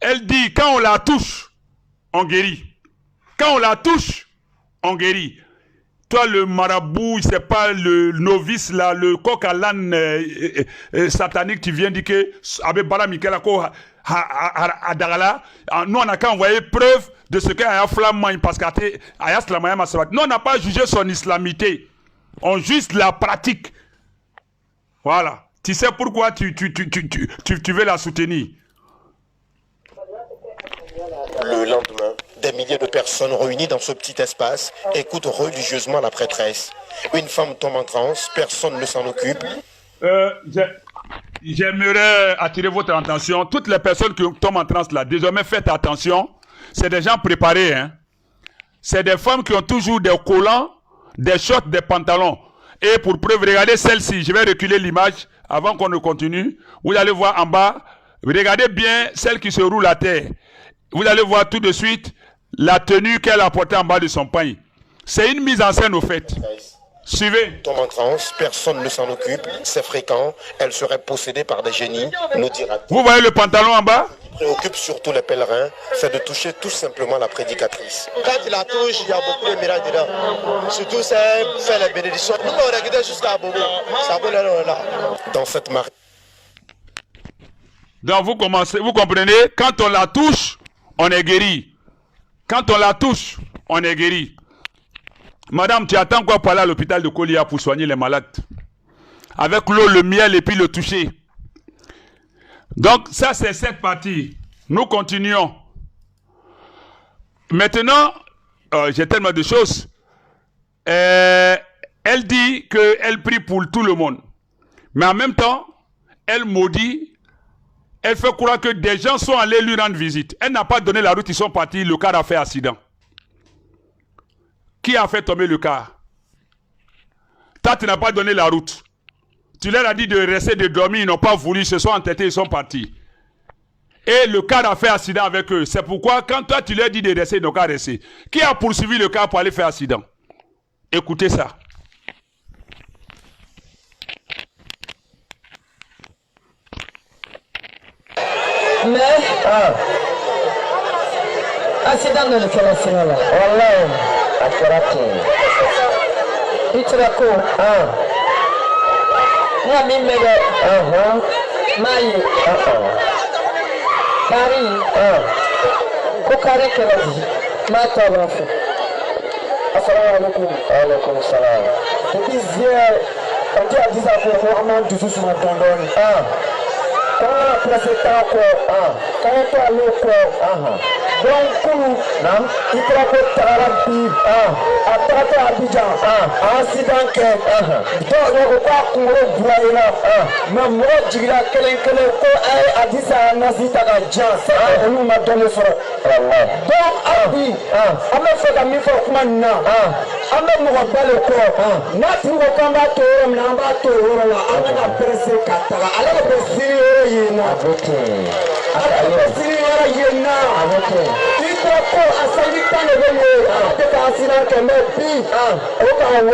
S1: Elle dit, quand on la touche, on guérit. Quand on la touche, on guérit. Toi, le marabout, c'est pas le novice, là, le coq à l'âne satanique, tu viens dire que, avec Bala Mikelako, nous, on n'a qu'à envoyer preuve de ce qu'Aya Flamand, parce qu'Aya Flamand, nous, on n'a pas jugé son islamité. On juge la pratique. Voilà. Tu sais pourquoi tu veux la soutenir?
S6: Le lendemain, des milliers de personnes réunies dans ce petit espace écoutent religieusement la prêtresse. Une femme tombe en transe, personne ne s'en occupe.
S1: J'aimerais attirer votre attention. Toutes les personnes qui tombent en transe là, désormais faites attention. C'est des gens préparés. Hein. C'est des femmes qui ont toujours des collants, des shorts, des pantalons. Et pour preuve, regardez celle-ci. Je vais reculer l'image avant qu'on ne continue. Vous allez voir en bas. Regardez bien celle qui se roule à terre. Vous allez voir tout de suite la tenue qu'elle a portée en bas de son pain. C'est une mise en scène au fait. Suivez.
S6: Tombe en transe, personne ne s'en occupe, c'est fréquent, elle serait possédée par des génies, nous dira-t-il.
S1: Vous voyez le pantalon en bas?
S6: Ce qui préoccupe surtout les pèlerins, c'est de toucher tout simplement la prédicatrice.
S7: Quand il la touche, il y a beaucoup de miracles dedans. Surtout, c'est faire les bénédictions. Nous, on regarde jusqu'à Bobo. Ça peut aller là.
S6: Dans cette marque.
S1: Donc vous comprenez, quand on la touche, on est guéri. Quand on la touche, on est guéri. Madame, tu attends quoi pour aller à l'hôpital de Kolia pour soigner les malades? Avec l'eau, le miel et puis le toucher. Donc ça c'est cette partie. Nous continuons. Maintenant, j'ai tellement de choses. Elle dit qu'elle prie pour tout le monde. Mais en même temps, elle maudit. Elle fait croire que des gens sont allés lui rendre visite. Elle n'a pas donné la route, ils sont partis, le car a fait accident. Qui a fait tomber le car? Toi, tu n'as pas donné la route. Tu leur as dit de rester, de dormir, ils n'ont pas voulu, ils se sont entêtés, ils sont partis. Et le car a fait accident avec eux. C'est pourquoi, quand toi, tu leur dis de rester, ils n'ont qu'à rester. Qui a poursuivi le car pour aller faire accident? Écoutez ça.
S8: Mais, accident de l'école, là. Itrako, moi mi mede, mayi, kari, kokare kelazi, ma tabafu. Assalamu alaikum. Alaikum salam. Depuis hier, on dit à 10 ans pour Mohamed du sous ma tondone. Quand on a placé tant quoi, quand on a l'eau quoi, donc il faut que Tarabi, à Tata Abidjan, accident que, donc on va courir pour là, mais moi je dis là que ko a dit ça nazi tagajan, ça on m'a donné ça. Donc Abi, on m'a fait comme il faut comment na, on m'a moi pas le corps, n'a plus au combat tout, on n'a pas tout, on a pressé Katara, alors que c'est yena, alors que c'est yena, il faut que asali tan le veille, on a accident que mais puis, au cas où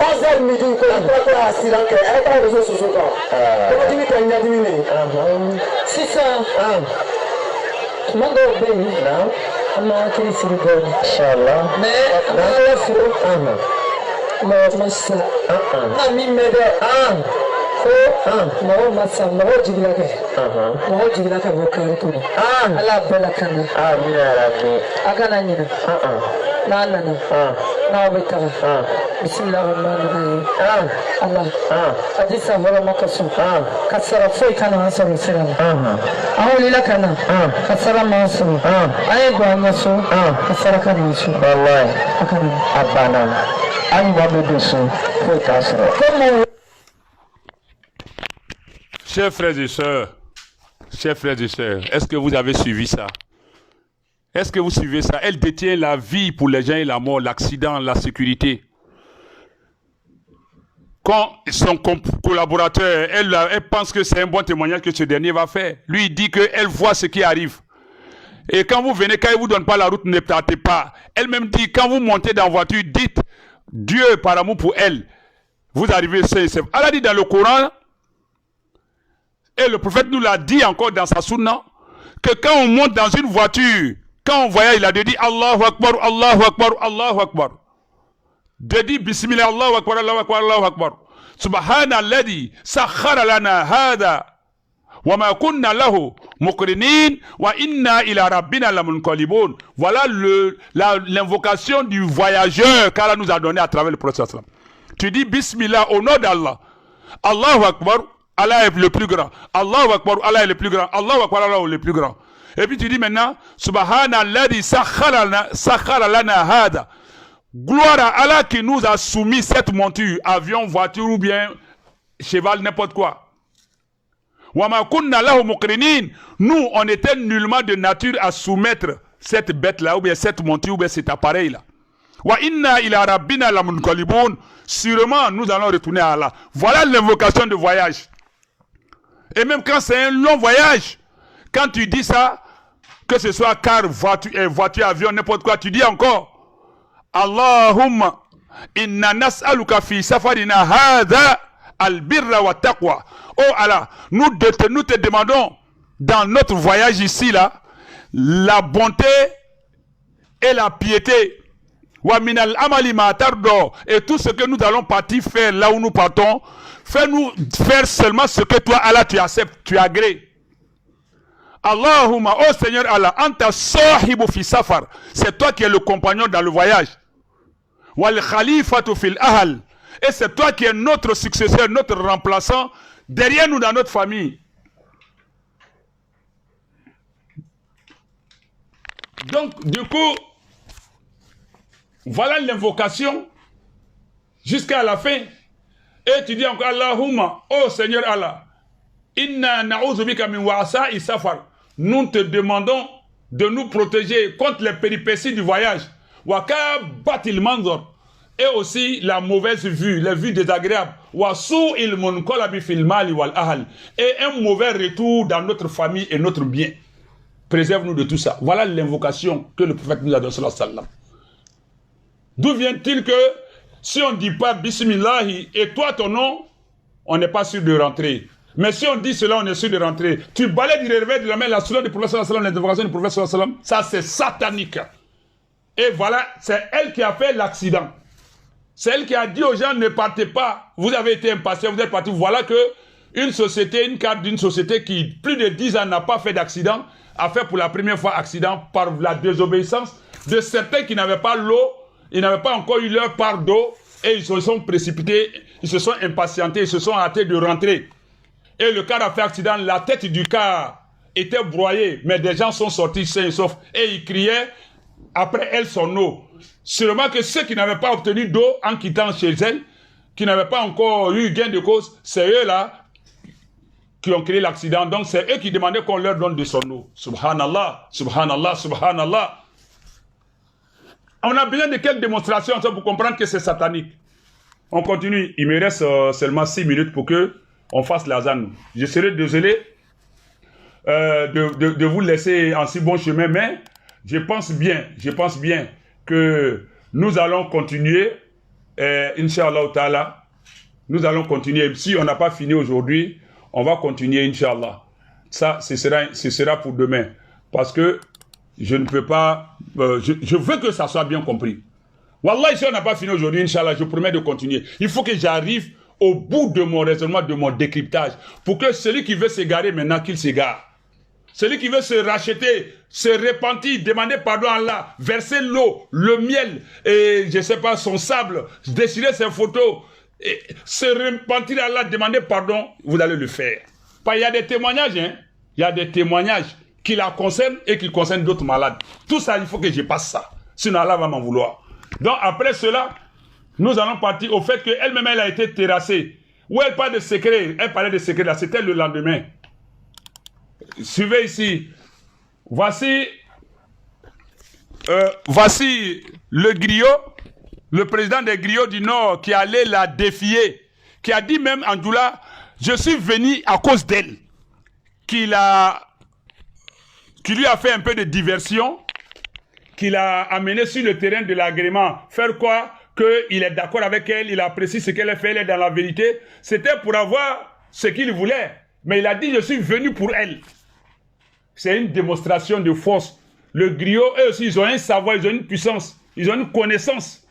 S8: 11h midi, qu'on a pas accident que, elle est réseau sur ce corps. Comment tu dis qu'il y a diminué? C'est ça. Tout le monde est obéi. On a été sur le bord. Inch'Allah. Mais, on a fait le ça. Ami m'aide. Mɔgɔ ma sa mɔgɔ jigila kɛ mɔgɔ jigila kɛ bɔ kari kɔnɔ ala bɛɛ lakana a kana ɲinɛ n'a nana n'aw bɛ taga bisimila rahmani rahim ala a di san fɔlɔ ma ka sɔn ka sara foyi kana an sɔrɔ sira la an wulila ka na ka sara ma sɔrɔ an ye don an ka so ka sara ka na so a kana a banna an ɲuman bɛ don so foyi t'a sɔrɔ.
S1: Chers frères et sœurs, Chers frères et sœurs, est-ce que vous avez suivi ça? Est-ce que vous suivez ça? Elle détient la vie pour les gens et la mort, l'accident, la sécurité. Quand son collaborateur, elle pense que c'est un bon témoignage que ce dernier va faire. Lui, il dit qu'elle voit ce qui arrive. Et quand vous venez, quand il ne vous donne pas la route, ne partez pas. Elle-même dit, quand vous montez dans la voiture, dites, Dieu, par amour pour elle, vous arrivez sain et sauf. Elle a dit dans le Coran, et le prophète nous l'a dit encore dans sa sunna, que quand on monte dans une voiture, quand on voyage, il a dit Allahu Akbar, Allahu Akbar, Allahu Akbar. De dire Bismillah, Allahu Akbar, Allahu Akbar, Allahu Akbar. Subhanalladhi sakhara lana hada wa ma kunna lahu muqrinin wa inna ila rabbina lamunqalibun. Voilà l'invocation du voyageur qu'Allah nous a donné à travers le prophète. Tu dis Bismillah au nom d'Allah. Allahu Akbar, Allah est le plus grand. Allahu Akbar, Allah est le plus grand. Allahu Akbar, Allah est le plus grand. Et puis tu dis maintenant, Subhanalladhi sakhara lana hada. Gloire à Allah qui nous a soumis cette monture, avion, voiture ou bien cheval, n'importe quoi. Wa ma kunna lahu muqrinin. Nous, on était nullement de nature à soumettre cette bête-là, ou bien cette monture, ou bien cet appareil-là. Wa inna ila rabbina lamunqalibun. Sûrement, nous allons retourner à Allah. Voilà l'invocation de voyage. Et même quand c'est un long voyage, quand tu dis ça, que ce soit car, voiture, avion, n'importe quoi, tu dis encore Allahumma inna nas'aluka fi safarina hadha al-birra wa taqwa. Oh Allah, nous te demandons dans notre voyage ici là la bonté et la piété. Wa min al-amali ma tardo, et tout ce que nous allons partir faire là où nous partons, fais-nous faire seulement ce que toi Allah tu acceptes, tu agrées. Allahumma, oh Seigneur Allah, anta sahibu fi safar, c'est toi qui es le compagnon dans le voyage. Wal khalifatu fil ahl, et c'est toi qui es notre successeur, notre remplaçant derrière nous dans notre famille. Donc du coup, voilà l'invocation jusqu'à la fin. Et tu dis encore Allahumma, oh Seigneur Allah, inna na'udhu bika min wa'sa'i safar. Nous te demandons de nous protéger contre les péripéties du voyage. Waka batil manzor. Et aussi la mauvaise vue, les vues désagréables. Wasu il munqalabi fil mali wal ahl. Et un mauvais retour dans notre famille et notre bien. Préserve-nous de tout ça. Voilà l'invocation que le prophète nous a donné sallallahu alayhi wa sallam. D'où vient-il que si on ne dit pas Bismillah et toi ton nom, on n'est pas sûr de rentrer. Mais si on dit cela, on est sûr de rentrer. Tu balais du réveil de la main, la souleur du prophète sallallahu alayhi wa sallam, l'invocation du prophète sallallahu alayhi wa sallam, ça c'est satanique. Et voilà, c'est elle qui a fait l'accident. C'est elle qui a dit aux gens, ne partez pas, vous avez été impatients, vous êtes partis. Voilà que une société, une carte d'une société qui, plus de 10 ans, n'a pas fait d'accident, a fait pour la première fois accident par la désobéissance de certains qui n'avaient pas l'eau, ils n'avaient pas encore eu leur part d'eau, et ils se sont précipités, ils se sont impatientés, ils se sont hâtés de rentrer. Et le car a fait accident, la tête du car était broyée, mais des gens sont sortis sains et saufs, et ils criaient, après elle son eau. Seulement que ceux qui n'avaient pas obtenu d'eau en quittant chez elle, qui n'avaient pas encore eu gain de cause, c'est eux là qui ont créé l'accident. Donc c'est eux qui demandaient qu'on leur donne de son eau. Subhanallah, subhanallah, subhanallah. On a besoin de quelle démonstration pour comprendre que c'est satanique? On continue. Il me reste seulement 6 minutes pour que on fasse l'azan. Je serai désolé de vous laisser en si bon chemin, mais je pense bien que nous allons continuer, Inch'Allah Ta'ala. Nous allons continuer. Si on n'a pas fini aujourd'hui, on va continuer, Inch'Allah. Ça, ce sera pour demain. Parce que je ne peux pas... je veux que ça soit bien compris. Wallah, si on n'a pas fini aujourd'hui, Inch'Allah, je promets de continuer. Il faut que j'arrive au bout de mon raisonnement, de mon décryptage, pour que celui qui veut s'égarer maintenant, qu'il s'égare. Celui qui veut se racheter, se repentir, demander pardon à Allah, verser l'eau, le miel, et je ne sais pas, son sable, déchirer ses photos, et se repentir à Allah, demander pardon, vous allez le faire. Il y a des témoignages, hein. Il y a des témoignages qui la concernent et qui concernent d'autres malades. Tout ça, il faut que je passe ça. Sinon Allah va m'en vouloir. Donc après cela, nous allons partir au fait qu'elle-même, elle a été terrassée. Où elle parle de secret, elle parlait de secret là, c'était le lendemain. suivez ici. Voici le griot, le président des griots du Nord qui allait la défier, qui a dit même en Doula, je suis venu à cause d'elle, qui lui a fait un peu de diversion, qui l'a amené sur le terrain de l'agrément. Faire quoi? Qu'il est d'accord avec elle, il apprécie ce qu'elle a fait, elle est dans la vérité. C'était pour avoir ce qu'il voulait. Mais il a dit, je suis venu pour elle. C'est une démonstration de force. Le griot, eux aussi, ils ont un savoir, ils ont une puissance, ils ont une connaissance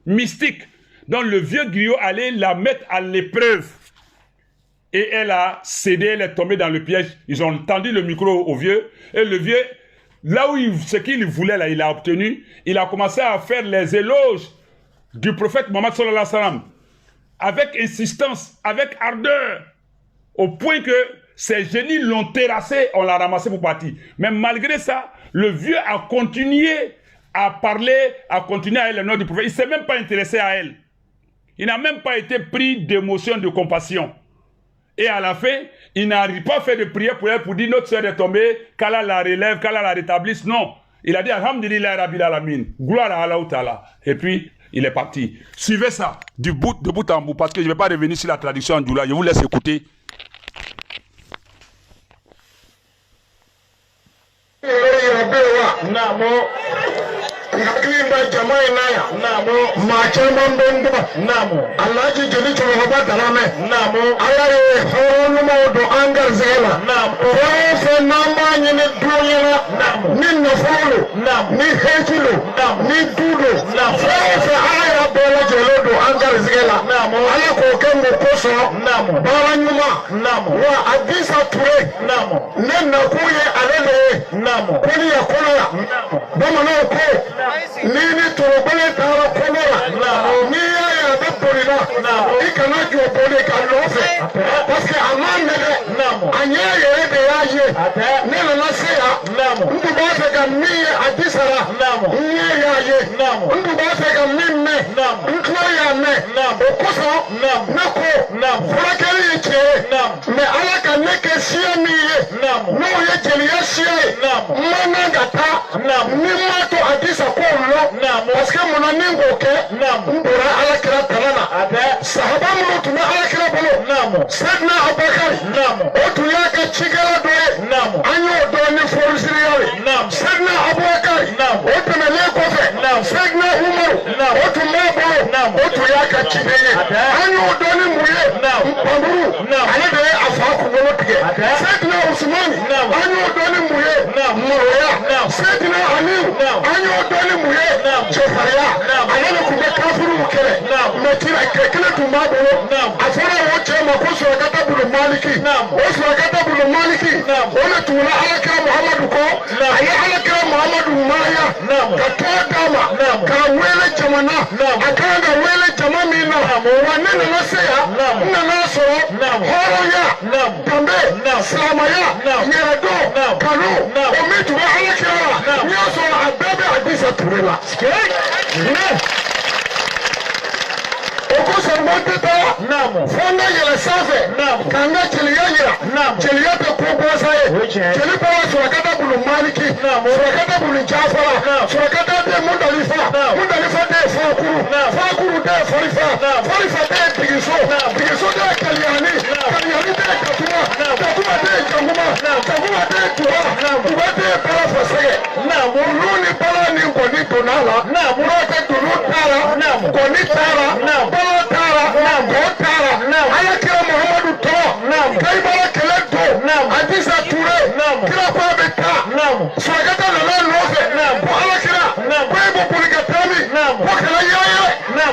S1: mystique. Donc le vieux griot allait la mettre à l'épreuve. Et elle a cédé, elle est tombée dans le piège. Ils ont tendu le micro au vieux. Et le vieux, là où ce qu'il voulait, là, il a obtenu. Il a commencé à faire les éloges du prophète Mohammed sallallahu alayhi wa sallam. Avec insistance, avec ardeur. Au point que ces génies l'ont terrassé, on l'a ramassé pour partir. Mais malgré ça, le vieux a continué à parler, à continuer à elle le nom du prophète. Il ne s'est même pas intéressé à elle. Il n'a même pas été pris d'émotion, de compassion. Et à la fin, il n'arrive pas à faire de prière pour elle pour dire notre soeur est tombée, qu'Allah la relève, qu'Allah la rétablisse. Non. Il a dit Alhamdulillah Rabbil Alamin. Gloire à Allah Ta'ala. Et puis, il est parti. Suivez ça de bout en bout parce que je ne vais pas revenir sur la traduction en Doula. Je vous laisse écouter.
S9: Ngakimba jamai naya namo machamba mbomba namo alaji jeli choba dalame namo alaye horo modo angar zela namo ofe namba nyine dunyana namo ni nafulu namo ni hechulu namo ni dudo namo ofe aya bola jelo do angar zela namo ala ko kengo poso namo baranyuma namo wa adisa ture namo nenna kuye alele namo kuni ya kola namo bomano ko nini turubale tara komora ni ya baborina ikana jobole kalofe parce que amane anye yere de yaje ne la nasia ndu ba fe ga mi adisara ni yaje ndu ba fe ga minne ndu ya ne okoso nako furakari yake me ala ka ne ke sia mi no ye jeli ya sia mana gata ni mato adisa ko parce que mon ami ngoke ndora ala kira talana sahaba mu tuna ala kira bolo sadna abakar otu ya ka chigala doye anyo do ni forusiri yale sadna abakar otu na le kofe sadna umar otu mabo otu ya ka chigeye anyo do ni muye pamburu ala de afaku ngolo tige sadna usman anyo do ni muye moroya sadna ali anyo do ni muye Jofariya, anana kumbe kafiru mukere, metira kekele tumabolo, afara woche makoso wakata bulu maliki, osu wakata bulu maliki, ole tula alakira Muhammadu ko, aye alakira Muhammadu maya, katoa dama, kawele jamana, akanga wele jamamina, wanene naseya, nanasoro, horoya, kambe, salamaya, nyeredo, kanu, omitu wa alakira, nyaso abebe adisa turela. Okosa mboteta fonda yele safe kanga chiliya yira chiliya pe kubosa ye chili pa surakata bulu maliki surakata bulu jafara surakata de mundalifa de fakuru de forifa de bigiso de kaliani de katuma de janguma de tuwa de pala fasege muluni pala ni koni tonala murote tunu tara koni tara pala tara go tara alakira Muhammadu to kai bala kele to adisa ture kira pa beta sagata lala nofe ko alakira ko ebo pulikatami ko kala yaya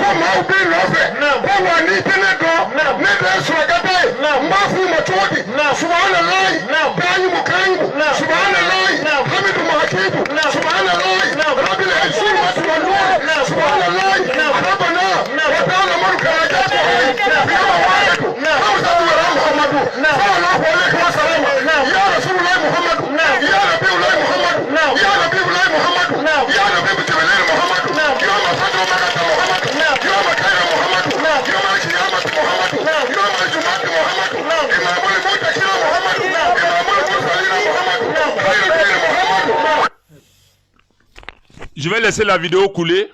S9: ko maubi nofe ko wani tene do ne de sagata mbafu matodi subhanallah dani mukangu subhanallah hamidu mahakibu subhanallah rabbil izzati wal nur
S1: je vais laisser la vidéo couler.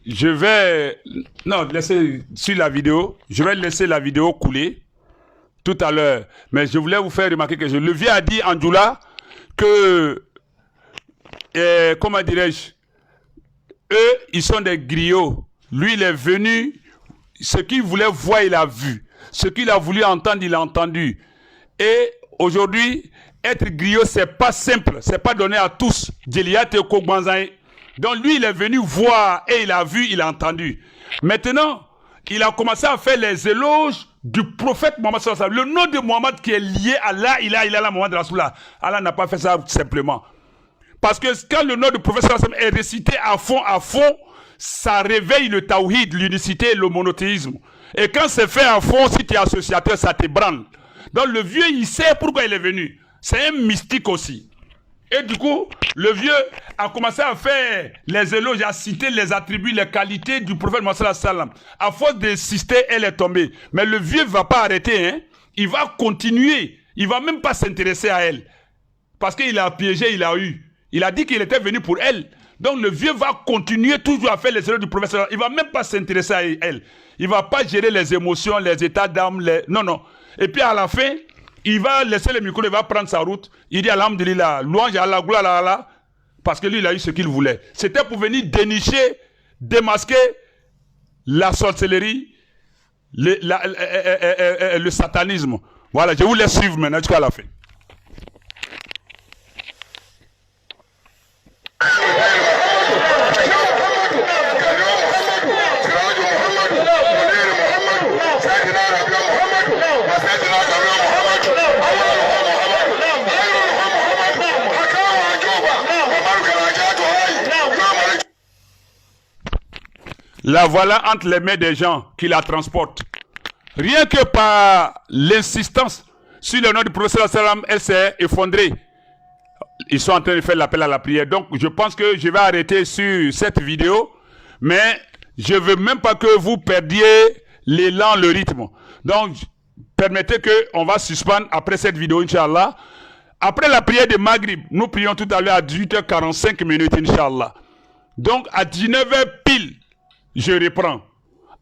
S1: Je vais... Non, laisser sur la vidéo. Je vais laisser la vidéo couler tout à l'heure. Mais je voulais vous faire remarquer que le vieux a dit en Djoula que... comment dirais-je? Eux, ils sont des griots. Lui, il est venu. Ce qu'il voulait voir, il a vu. Ce qu'il a voulu entendre, il a entendu. Et aujourd'hui, être griot, c'est pas simple. C'est pas donné à tous. Donc lui, il est venu voir et il a vu, il a entendu. Maintenant, il a commencé à faire les éloges du prophète Mohammed sallallahu alayhi wa sallam. Le nom de Mohammed qui est lié à Allah, il a Mohammed Rasulullah. Allah n'a pas fait ça simplement. Parce que quand le nom du prophète sallallahu alayhi wa sallam est récité à fond, ça réveille le tawhid, l'unicité et le monothéisme. Et quand c'est fait à fond, si tu es associateur, ça t'ébranle. Donc le vieux, il sait pourquoi il est venu. C'est un mystique aussi. Et du coup, le vieux a commencé à faire les éloges, à citer les attributs, les qualités du prophète Mohammed sallallahu alayhi wa sallam. À force d'insister, elle est tombée. Mais le vieux ne va pas arrêter, hein. Il va continuer. Il ne va même pas s'intéresser à elle. Parce qu'il a piégé, il a eu. Il a dit qu'il était venu pour elle. Donc le vieux va continuer toujours à faire les éloges du prophète sallallahu alayhi wa sallam. Il ne va même pas s'intéresser à elle. Il ne va pas gérer les émotions, les états d'âme. Non. Et puis à la fin, il va laisser le micro, il va prendre sa route. Il dit alhamdulillah, louange à Allah, gloire à Allah. Parce que lui, il a eu ce qu'il voulait. C'était pour venir dénicher, démasquer la sorcellerie, le satanisme. Voilà, je vous laisse suivre maintenant jusqu'à la fin. La voilà entre les mains des gens qui la transportent. Rien que par l'insistance sur le nom du prophète sallallahu alayhi wa sallam, elle s'est effondrée. Ils sont en train de faire l'appel à la prière. Donc je pense que je vais arrêter sur cette vidéo. Mais je ne veux même pas que vous perdiez l'élan, le rythme. Donc permettez qu'on va suspendre après cette vidéo, Inch'Allah. Après la prière de Maghrib, nous prions tout à l'heure à 18h45 minutes, Inch'Allah. Donc à 19h pile, je reprends.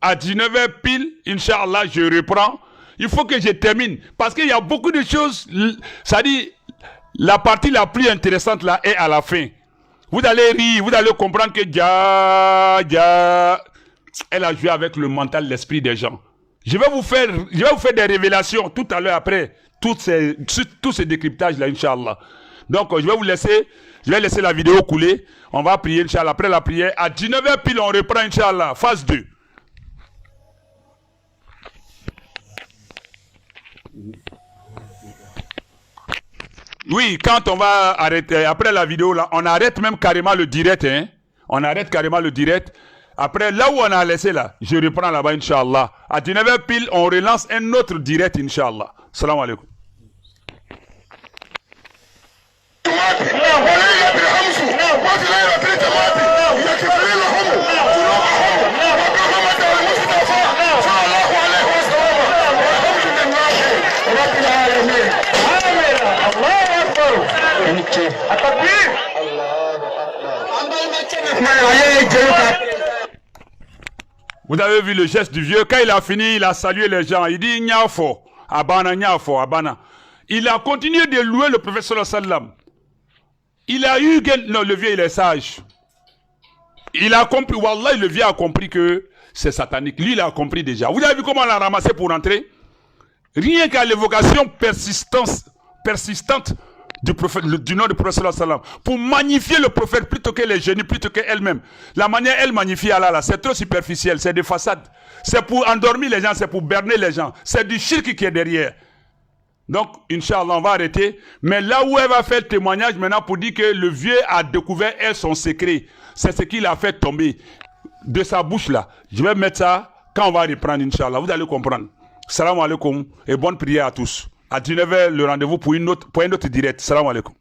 S1: À 19h pile, Inch'Allah, je reprends. Il faut que je termine. Parce qu'il y a beaucoup de choses. Ça dit, la partie la plus intéressante là est à la fin. Vous allez rire, vous allez comprendre que elle a joué avec le mental, l'esprit des gens. Je vais vous faire des révélations tout à l'heure après tous ces décryptages là, Inch'Allah. Donc, je vais laisser la vidéo couler. On va prier, Inch'Allah. Après la prière, à 19h pile, on reprend, Inch'Allah. Phase 2. Oui, quand on va arrêter, après la vidéo, là, on arrête même carrément le direct. Hein? On arrête carrément le direct. Après, là où on a laissé, là, je reprends là-bas, Inch'Allah. À 19h pile, on relance un autre direct, Inch'Allah. Salam alaikum. Vous avez vu le geste du vieux. Quand il a fini, il a salué les gens. Il dit Nyafo, Abana, Nyafo, Abana. Il a continué de louer le prophète sallallahu alayhi wa sallam. Il a eu... Non, le vieux, il est sage. Il a compris. Wallah, le vieux a compris que c'est satanique. Lui, il a compris déjà. Vous avez vu comment on l'a ramassé pour entrer? Rien qu'à l'évocation persistante du nom du prophète sallallahu alayhi wa sallam, pour magnifier le prophète plutôt que les génies, plutôt qu'elle-même. La manière elle magnifie Allah là, c'est trop superficiel, c'est des façades. C'est pour endormir les gens, c'est pour berner les gens. C'est du shirk qui est derrière. Donc, Inch'Allah, on va arrêter. Mais là où elle va faire le témoignage maintenant pour dire que le vieux a découvert elle son secret, c'est ce qu'il a fait tomber de sa bouche là. Je vais mettre ça quand on va reprendre, Inch'Allah. Vous allez comprendre. Salam alaikum et bonne prière à tous. À 19h, le rendez-vous pour un autre direct. Salam alaikum.